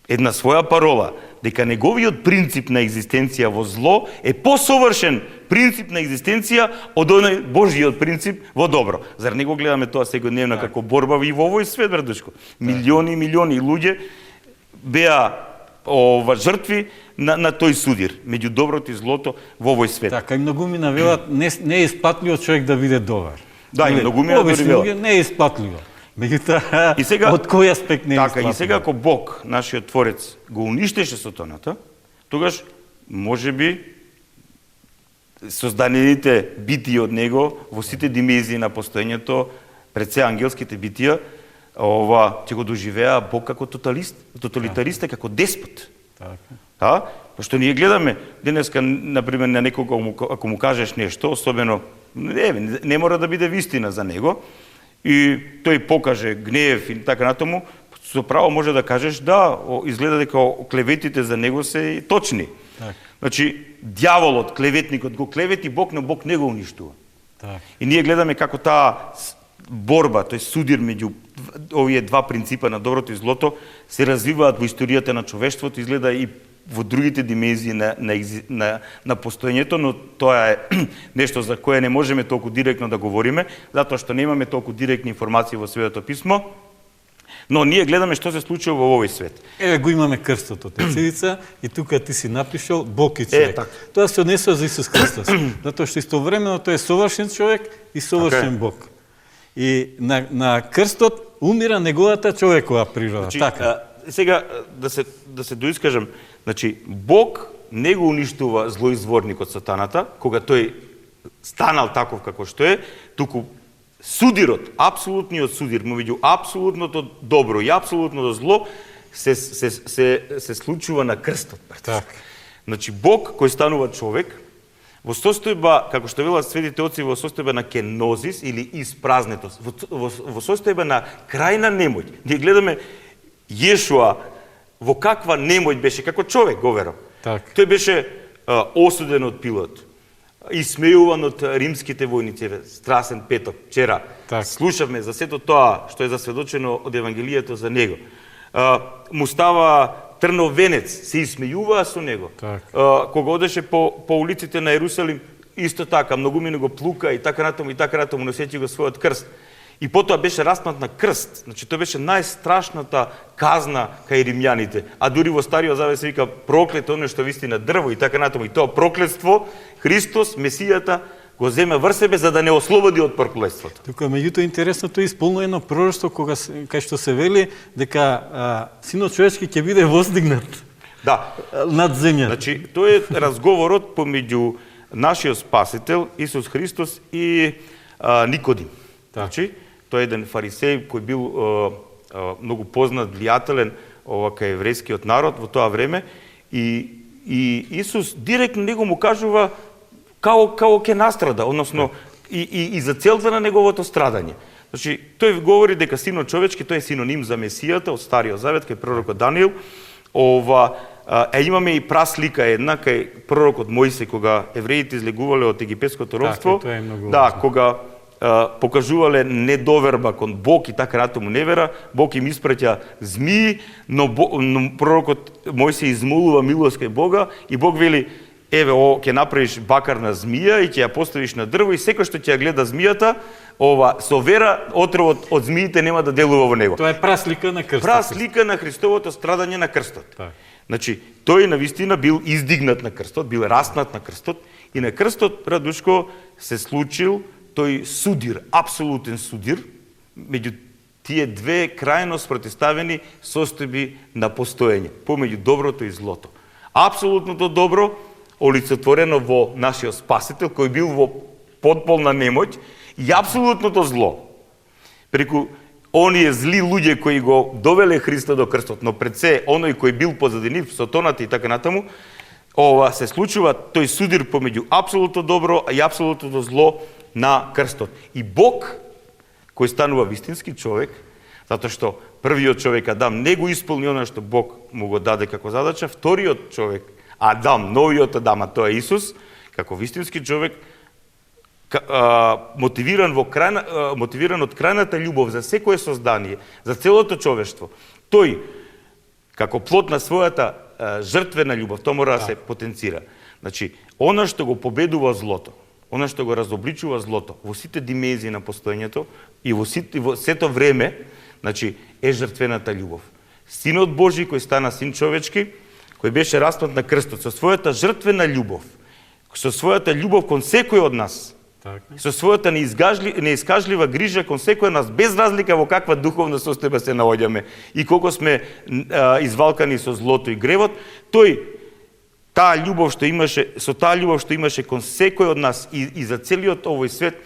една своја парола, дека неговиот принцип на екзистенција во зло е посовршен принцип на екзистенција од оној Божјиот принцип во добро. Зар не го гледаме тоа секојдневно како борба и во овој свет, братушко? Милиони и милиони луѓе беа жртви на тој судир меѓу доброто и злото во овој свет. Така и многумина велат не е исплатливо човек да биде добар. Да, и многумина велат. Не е исплатливо. Меѓутоа, од кој аспект не е исплатливо? Така, и сега ако Бог, нашиот Творец, го уништеше Сотоната, тогаш можеби создадените битија од него во сите димензии на постоењето, пред се ангелските битија, ќе го доживеа Бог како тоталитарист, како деспот. Така. Пошто ние гледаме денеска, например, на некого, ако му кажеш нешто, особено, не мора да биде вистина за него, и тој покаже гнев и така натаму, со право може да кажеш да, изгледа дека клеветите за него се точни. Так. Значи, дјаволот, клеветникот го клевети Бог, но Бог не го уништува. Так. И ние гледаме како таа борба, тој судир меѓу овие два принципа на доброто и злото се развиваат во историјата на човештвото, изгледа и во другите димензии на постоењето, но тоа е нешто за кое не можеме толку директно да говориме, затоа што немаме толку директни информации во Светото писмо, но ние гледаме што се случува во овој свет. Еве го имаме крстот од Тецевица и тука ти си напишал Бог и човек. Тоа се однесува за Исус Христос, затоа што истовремено тој е совршен човек и совршен Бог. И на крстот умира неговата човекова природа. Значи, така. Сега да се доискажам, значи Бог не го уништува злоизворникот Сатаната, кога тој станал таков како што е, туку судирот, апсолутниот судир меѓу апсолутното добро и апсолутното зло се случува на крстот. Так. Значи Бог кој станува човек, Во состојба, како што велат светите оци, во состојба на кенозис или испразнетост, во состојба на крајна немоќ. Ние гледаме Јешуа во каква немоќ беше, како човек, го верам. Так. Тој беше осуден од Пилат, исмејуван од римските војници, страсен петок, вчера. Так. Слушавме за сето тоа што е засведочено од Евангелието за него. Му става трнов венец, се исмејуваа со него. Так. Кога одеше по улиците на Ерусалим, исто така, многумина го плука и така натаму носејќи го својот крст. И потоа беше распнат на крст. Значи, тоа беше најстрашната казна кај римјаните. А дури во Стариот Завет се вика проклет оно што виси на дрво и така натаму. И тоа проклетство, Христос, Месијата, го зема врз себе за да не ослободи од проклетството. Тука, меѓутоа, интересно, тој исполнува едно пророштво кај што се вели дека Синот човечки ќе биде воздигнат над земјата. Значи, тој е разговорот помеѓу нашиот Спасител, Исус Христос и Никодим. Значи, тој е еден фарисеј кој бил многу познат, влијателен кај еврејскиот народ во тоа време и Исус директно него му кажува како ќе настрада, односно и за целта на неговото страдање. Значи, тој говори дека Синот човечки, тој е синоним за Месијата од Стариот Завет кај пророкот Даниил. Имаме и праслика една кај пророкот Мојсей кога евреите излегувале од египетското робство. Тоа е многу кога покажувале недоверба кон Бог и така натаму невера, Бог им испраќа змии, но пророкот Мојсей измолува милост кај Бога и Бог вели: еве, ќе направиш бакарна змија и ќе ја поставиш на дрво и секој што ќе ја гледа змијата, со вера отровот од змиите нема да делува во него. Тоа е праслика на крстот. Праслика на Христовото страдање на крстот. Значи, тој навистина бил издигнат на крстот, бил распнат на крстот и на крстот, Радушко, се случил тој судир, апсолутен судир, меѓу тие две крајно спротивставени состојби на постоење, помеѓу доброто и злото. Апсолутното добро, олицетворено во нашиот Спасител, кој бил во потполна немоќ, и апсолутното зло, преку оние зли луѓе кои го довеле Христа до крстот, но пред се, оној кој бил позади нив, сатаната и така натаму, се случува тој судир помеѓу апсолутно добро и апсолутното зло на крстот. И Бог, кој станува вистински човек, затоа што првиот човек Адам не го исполни она што Бог му го даде како задача, вториот човек Адам, новиот Адам, а тоа е Исус, како вистински човек, мотивиран од крајната љубов за секое создание, за целото човештво. Тој, како плод на својата жртвена ljubов, тоа мора да се потенцира. Значи, она што го победува злото, она што го разобличува злото во сите димензии на постоењето и во сето време, значи, е жртвената љубов. Синот Божи кој стана син човечки, кој беше распнат на крстот со својата жртвена љубов, со својата љубов кон секој од нас, со својата неискажлива грижа кон секој од нас, без разлика во каква духовна состојба се наоѓаме и колку сме извалкани со злото и гревот, тој таа љубов што имаше кон секој од нас и за целиот овој свет,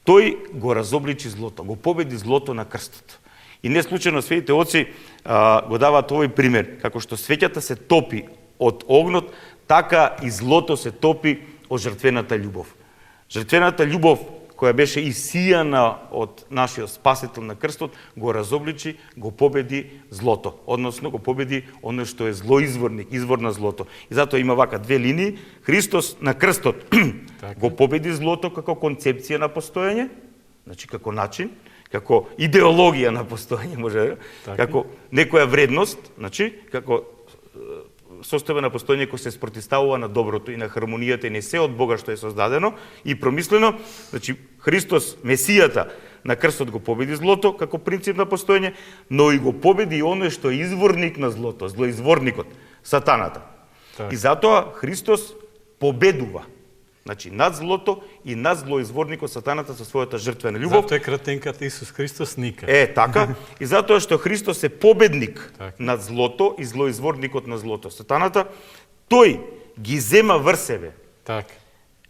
тој го разобличи злото, го победи злото на крстот. И не случајно светите оци го даваат овој пример, како што светјата се топи од огнот, така и злото се топи од жртвената љубов. Жртвената љубов која беше исијана од нашиот Спасител на крстот, го разобличи, го победи злото, односно го победи оно што е злоизворник, извор на злото. И затоа има вака две линии. Христос на крстот го победи злото како концепција на постоење, значи како начин, како идеологија на постоење, може, како некоја вредност, значи како состојба на постоење кој се спротивставува на доброто и на хармонијата и не се од Бога што е создадено и промислено. Значи, Христос, Месијата, на крстот го победи злото како принцип на постоење, но и го победи и оној што е изворник на злото, злоизворникот, сатаната. И затоа Христос победува, значи, над злото и над злоизворникот, сатаната, со својата жртвена љубов. Затоа е кратенката Исус Христос ника. Така. И затоа што Христос е победник над злото и злоизворникот на злото, сатаната, тој ги зема врз себе.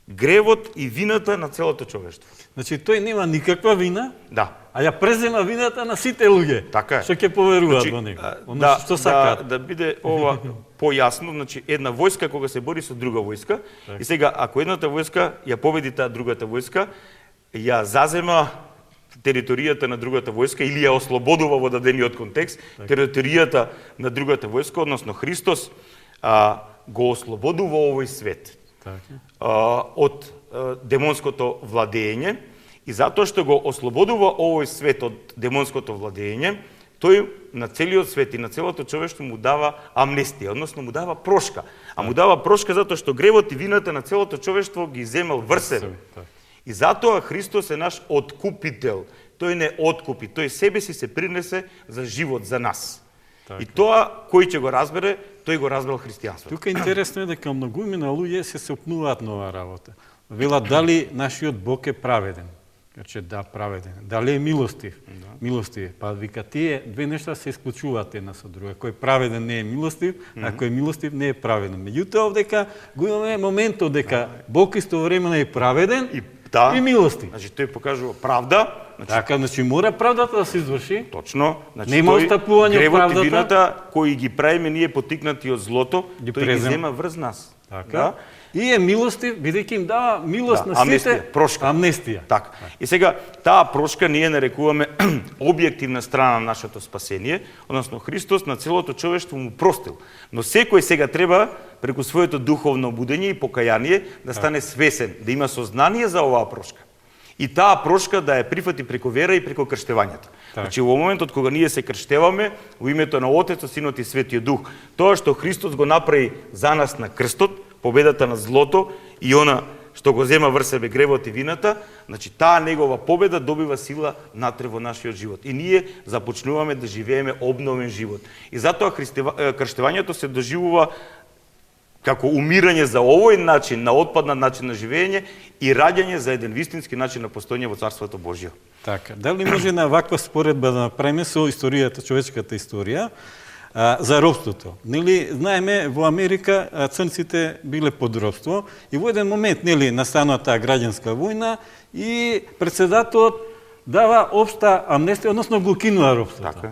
гревот и вината на целото човештво. Значи тој нема никаква вина, Да. а ја презема вината на сите луѓе. Така е. Што ќе поверуваат во него. Оно што сакаат. Да биде ова појасно, значи една војска кога се бори со друга војска, и сега ако едната војска ја победи таа другата војска, ја зазема територијата на другата војска или ја ослободува во дадениот контекст, територијата на другата војска, односно Христос го ослободува овој свет од демонското владење, и затоа што го ослободува овој свет од демонското владење, тој на целиот свет и на целото човештво му дава амнестија, односно му дава прошка. А му дава прошка затоа што гревот и вината на целото човештво ги земал врз себе. И затоа Христос е наш откупител. Тој не откупи, тој себе си се принесе за живот за нас. И тоа кој ќе го разбере, тој го разбрал христијанството. Тука интересно е дека многумина луѓе се опнуваат на оваа работа. Велат дали нашиот Бог е праведен. Значи да, праведен. Дали е милостив? Милостив. Па вика тие две нешта се исклучуваат една со друга. Кој праведен не е милостив, а кој е милостив не е праведен. Меѓутоа овдека го имаме моментот дека Бог истовремено е праведен и милостив. Значи тој покажува правда. Така, значи мора правдата да се изврши. Точно. Значи нема остапување од правдата. Гревот и вината кои ги правиме ние потикнати од злото, тој ги зема врз нас. Така. И е милостив, бидејќи им дава милост на сите, прошка. амнестија. Така. И сега таа прошка ние нарекуваме објективна страна на нашето спасение, односно Христос на целото човештво му простил. Но секој сега треба преку своето духовно будење и покаяние да стане свесен, да има сознание за оваа прошка. И таа прошка да ја прифати преку вера и преку крштевањето. Значи во моментот кога ние се крштеваме во името на Отецот, Синот и Светиот Дух, тоа што Христос го направи за нас на крстот, победата на злото и она што го зема врз себе гревот и вината, значи таа негова победа добива сила натре во нашиот живот. И ние започнуваме да живееме обновен живот. И затоа крштевањето се доживува како умирање за овој начин, на отпаднат начин на живење и раѓање за еден вистински начин на постоење во Царството Божјо. Така, дали може на ваква споредба да направиме со историјата, човечката историја, за робството? Нели, знаеме, во Америка црнците биле под робство и во еден момент, нели, настанува таа граѓанска војна и председателот дава општа амнестија, односно го кинува робството. Така.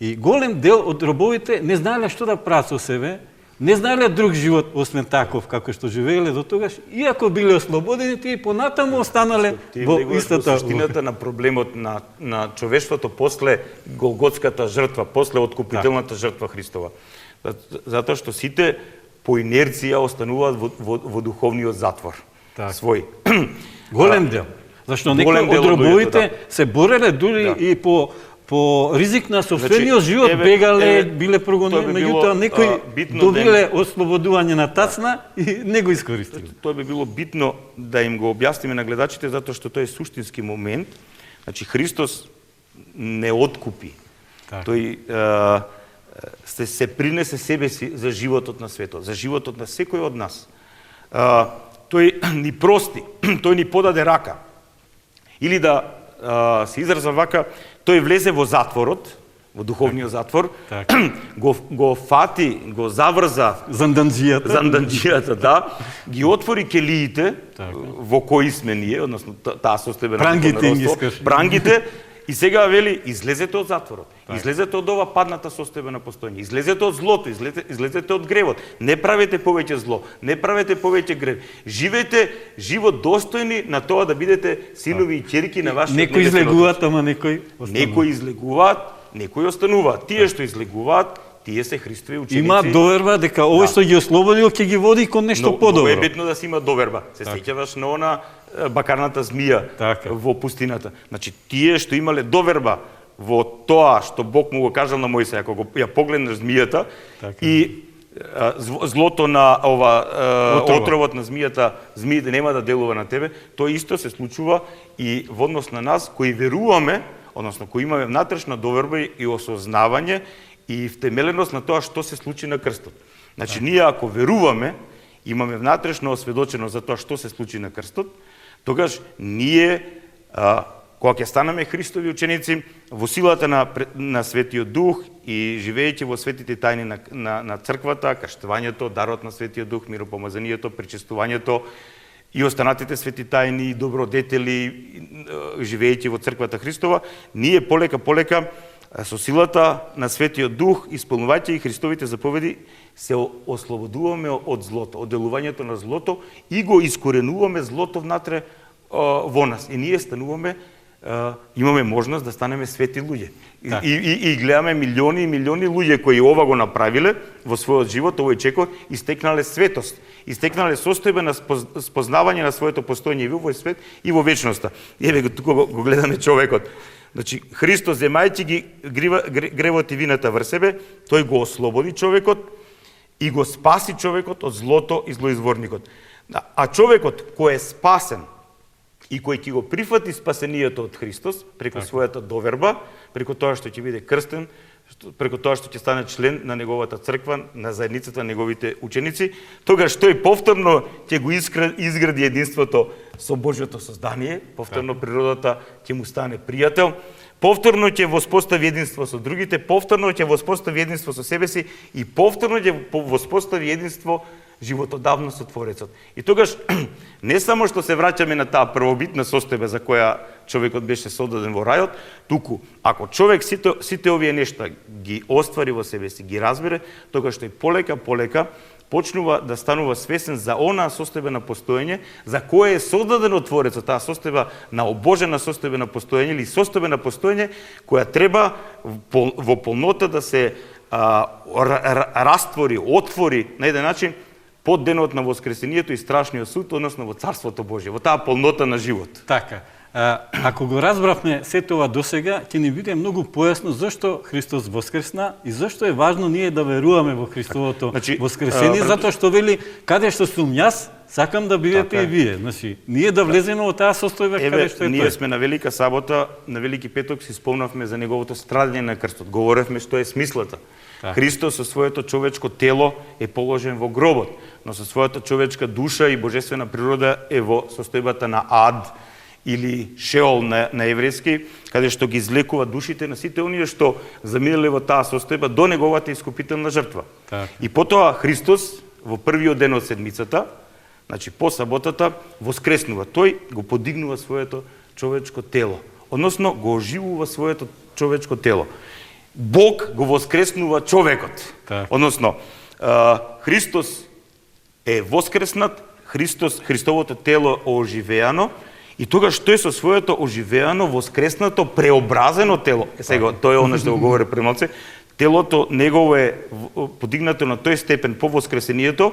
И голем дел од робовите не знаеле што да прават со себе, не знаеле друг живот освен таков како што живееле до тогаш, иако биле ослободени, тие понатаму останале во истата суштината на проблемот на човештвото после голготската жртва, после откупителната жртва Христова. Затоа што сите по инерција остануваат во духовниот затвор. Свој. Голем дел. Зашто некои од робовите се бореле дури и по ризик на собствениот живот, бегале, биле прогонени, меѓутоа некои добиле ослободување на тацна и не го искористиле. Тоа би било битно да им го објасниме на гледачите, затоа што тоа е суштински момент. Значи, Христос не откупи. Тој се принесе себе си за животот на светот, за животот на секој од нас. Тој ни прости, тој ни подаде рака. Или да се изразам вака, тој влезе во затворот, во духовниот затвор, го фати, го заврза занданџијата, да, ги отвори келиите во кои сме ние, односно таа состојбена прангите, и сега вели, излезете од затворот, излезете од ова падната состојба на постоење, излезете од злото, излезете од гревот, не правете повеќе зло, не правете повеќе грев, живеете живот достојни на тоа да бидете синови и ќерки на вашиот небесен Отец. Некои излегуваат, ама некои остануваат. Некои излегуваат, некои остануваат. Тие што излегуваат, тие се Христови ученици. Има доверба дека овој што ги ослободил ќе ги води кон нешто подобро. Многу е битно да се има доверба. Се сеќаваш на она бакарната змија во пустината. Значи, тие што имале доверба во тоа што Бог му го кажал на Мојсија, ако ја погледнеш змијата и злото на отровот на змијата, змиите нема да делува на тебе, тоа исто се случува и во однос на нас кои веруваме, односно кои имаме внатрешна доверба и осознавање и втемеленост на тоа што се случи на крстот. Значи, ние ако веруваме, имаме внатрешно осведочено за тоа што се случи на крстот, тогаш ние, кога ќе станеме Христови ученици, во силата на Светиот Дух и живеејќи во светите тајни на црквата, крштевањето, дарот на Светиот Дух, миропомазанието, причестувањето и останатите свети тајни, добродетели, живеејќи во црквата Христова, ние полека со силата на Светиот Дух, исполнувајќи Христовите заповеди, се ослободуваме од злото, од делувањето на злото и го искоренуваме злото внатре во нас. И ние стануваме, имаме можност да станеме свети луѓе. И гледаме милиони и милиони луѓе кои ова го направиле во својот живот, овој чекор, и стекнале светост, и стекнале состојба на спознавање на своето постоење и во овој свет и во вечноста. Еве го тука го гледаме човекот. Значи, Христос, земајќи ги гревот и вината врз себе, тој го ослободи човекот и го спаси човекот од злото и злоизворникот. А човекот кој е спасен и кој ќе го прифати спасението од Христос преку својата доверба, преку тоа што ќе биде крстен, преку тоа што ќе стане член на неговата црква, на заедницата на неговите ученици, тогаш тој повторно ќе го изгради единството со Божјото создание, повторно природата ќе му стане пријател, повторно ќе воспостави единство со другите, повторно ќе воспостави единство со себе си и повторно ќе воспостави единство животодавно со Творецот. И тогаш не само што се враќаме на таа првобитна состојба за која човекот беше создаден во рајот, туку ако човек сите овие нешта ги оствари во себе си, ги разбере, тогаш тој полека почнува да станува свесен за онаа состојба на постоење за која е создаден од Творецот, таа состојба на обожена состојба на постоење или состојба на постоење која треба во полнота да се раствори, отвори на еден начин под денот на воскресението и страшниот суд, односно во Царството Божие, во таа полнота на живот. Така. Ако го разбравме сето ова досега, ќе ни биде многу појасно зашто Христос воскресна и зашто е важно ние да веруваме во Христовото воскресение, затоа што вели, каде што сум јас, сакам да бидете и вие. Значи, ние да влеземе во таа состојба каде што е тој. Ние сме на Велика сабота, на Велики петок си спомнавме за неговото страдење на крстот. Говоревме што е смислата. Христос со своето човечко тело е положен во гробот, но со својата човечка душа и божествена природа е во состојбата на ад или Шеол на еврејски, каде што ги излекува душите на сите оние што заминале во таа состојба до неговата искупителна жртва. И потоа Христос во првиот ден од седмицата, значи по саботата, воскреснува. Тој го подигнува своето човечко тело, односно го оживува своето човечко тело. Бог го воскреснува човекот. Односно, Христос е воскреснат, Христовото тело е оживеано, и тогаш тој со своето оживеано, воскреснато, преобразено тело, сега, тоа е оно што го говори премалце, телото негово е подигнато на тој степен по воскресението,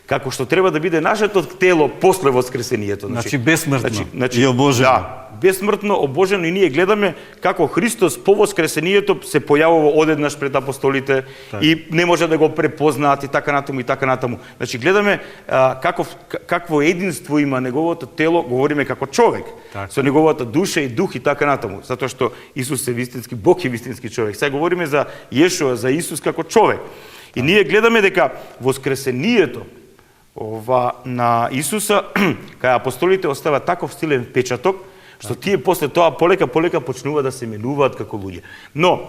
како што треба да биде нашето тело после воскресението. Значи бесмртно и обожено. Да, бесмртно, обожено, и ние гледаме како Христос по воскресението се појавува одеднаш пред апостолите и не може да го препознаат и така натаму и така натаму. Значи гледаме какво единство има неговото тело, говориме како човек, со неговата душа и дух и така натаму, затоа што Исус е вистински Бог и вистински човек. Сега говориме за Јешуа, за Исус како човек. И ние гледаме дека воскресението на Исуса, кај апостолите остава таков силен печаток, што тие после тоа полека почнува да се менуваат како луѓе. Но,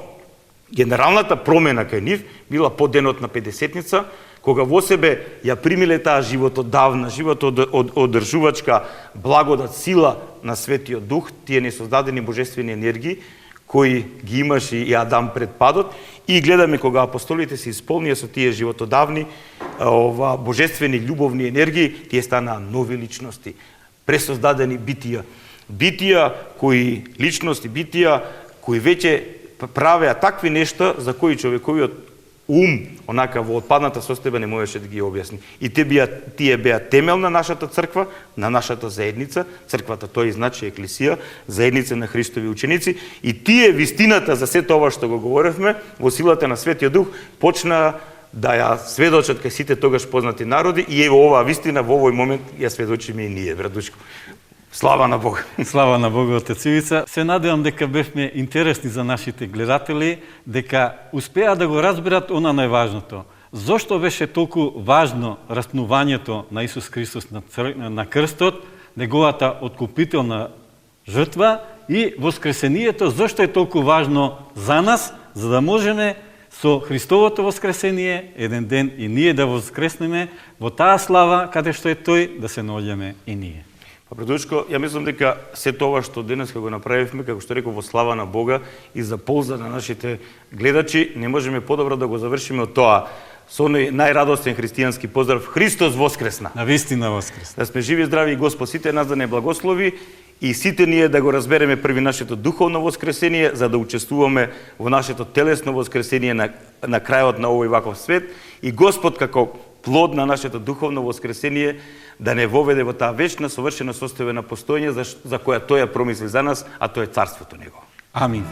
генералната промена кај нив била по денот на Педесетница, кога во себе ја примиле таа животодавна, животодржувачка благодат, сила на Светиот Дух, тие несоздадени божествени енергии, кои ги имаше и Адам пред падот, и гледаме кога апостолите се исполнија со тие животодавни, божествени љубовни енергии, тие станаа нови личности, пресоздадени битија. Битија кои личности, битија кои веќе правеа такви нешта за кои човековиот ум, онака во отпадната состојба, не можеше да ги објасни. И тие беа темел на нашата црква, на нашата заедница. Црквата тој значи еклесија, заедница на Христови ученици. И тие вистината за сето ова што го говоревме, во силата на Светиот Дух, почна да ја сведочат кај сите тогаш познати народи, и ево оваа вистина во овој момент ја сведочиме и ние, братушко. Слава на Бога! Слава на Бога, Отец Ивица. Се надевам дека бевме интересни за нашите гледатели, дека успеа да го разберат она најважното. Зошто беше толку важно распнувањето на Исус Христос на крстот, неговата откупителна жртва и воскресението, зошто е толку важно за нас, за да можеме со Христовото воскресение, еден ден и ние да воскреснеме во таа слава каде што е тој, да се наоѓаме и ние. Па Братушко, ја мислам дека се тоа што денес го направивме, како што реков, во слава на Бога и за полза на нашите гледачи, не можеме подобро да го завршиме од тоа со оној најрадостен христијански поздрав: Христос воскресна! Навистина воскресна. Да сме живи и здрави и Господ сите нас да не благослови и сите ние да го разбереме први нашето духовно воскресение, за да учествуваме во нашето телесно воскресение на крајот на овој ваков свет и Господ како плод на нашето духовно воскресение да не воведе во таа вечна совршена состојба на постоење за која тој ја промисли за нас, а тоа е царството Него. Амин.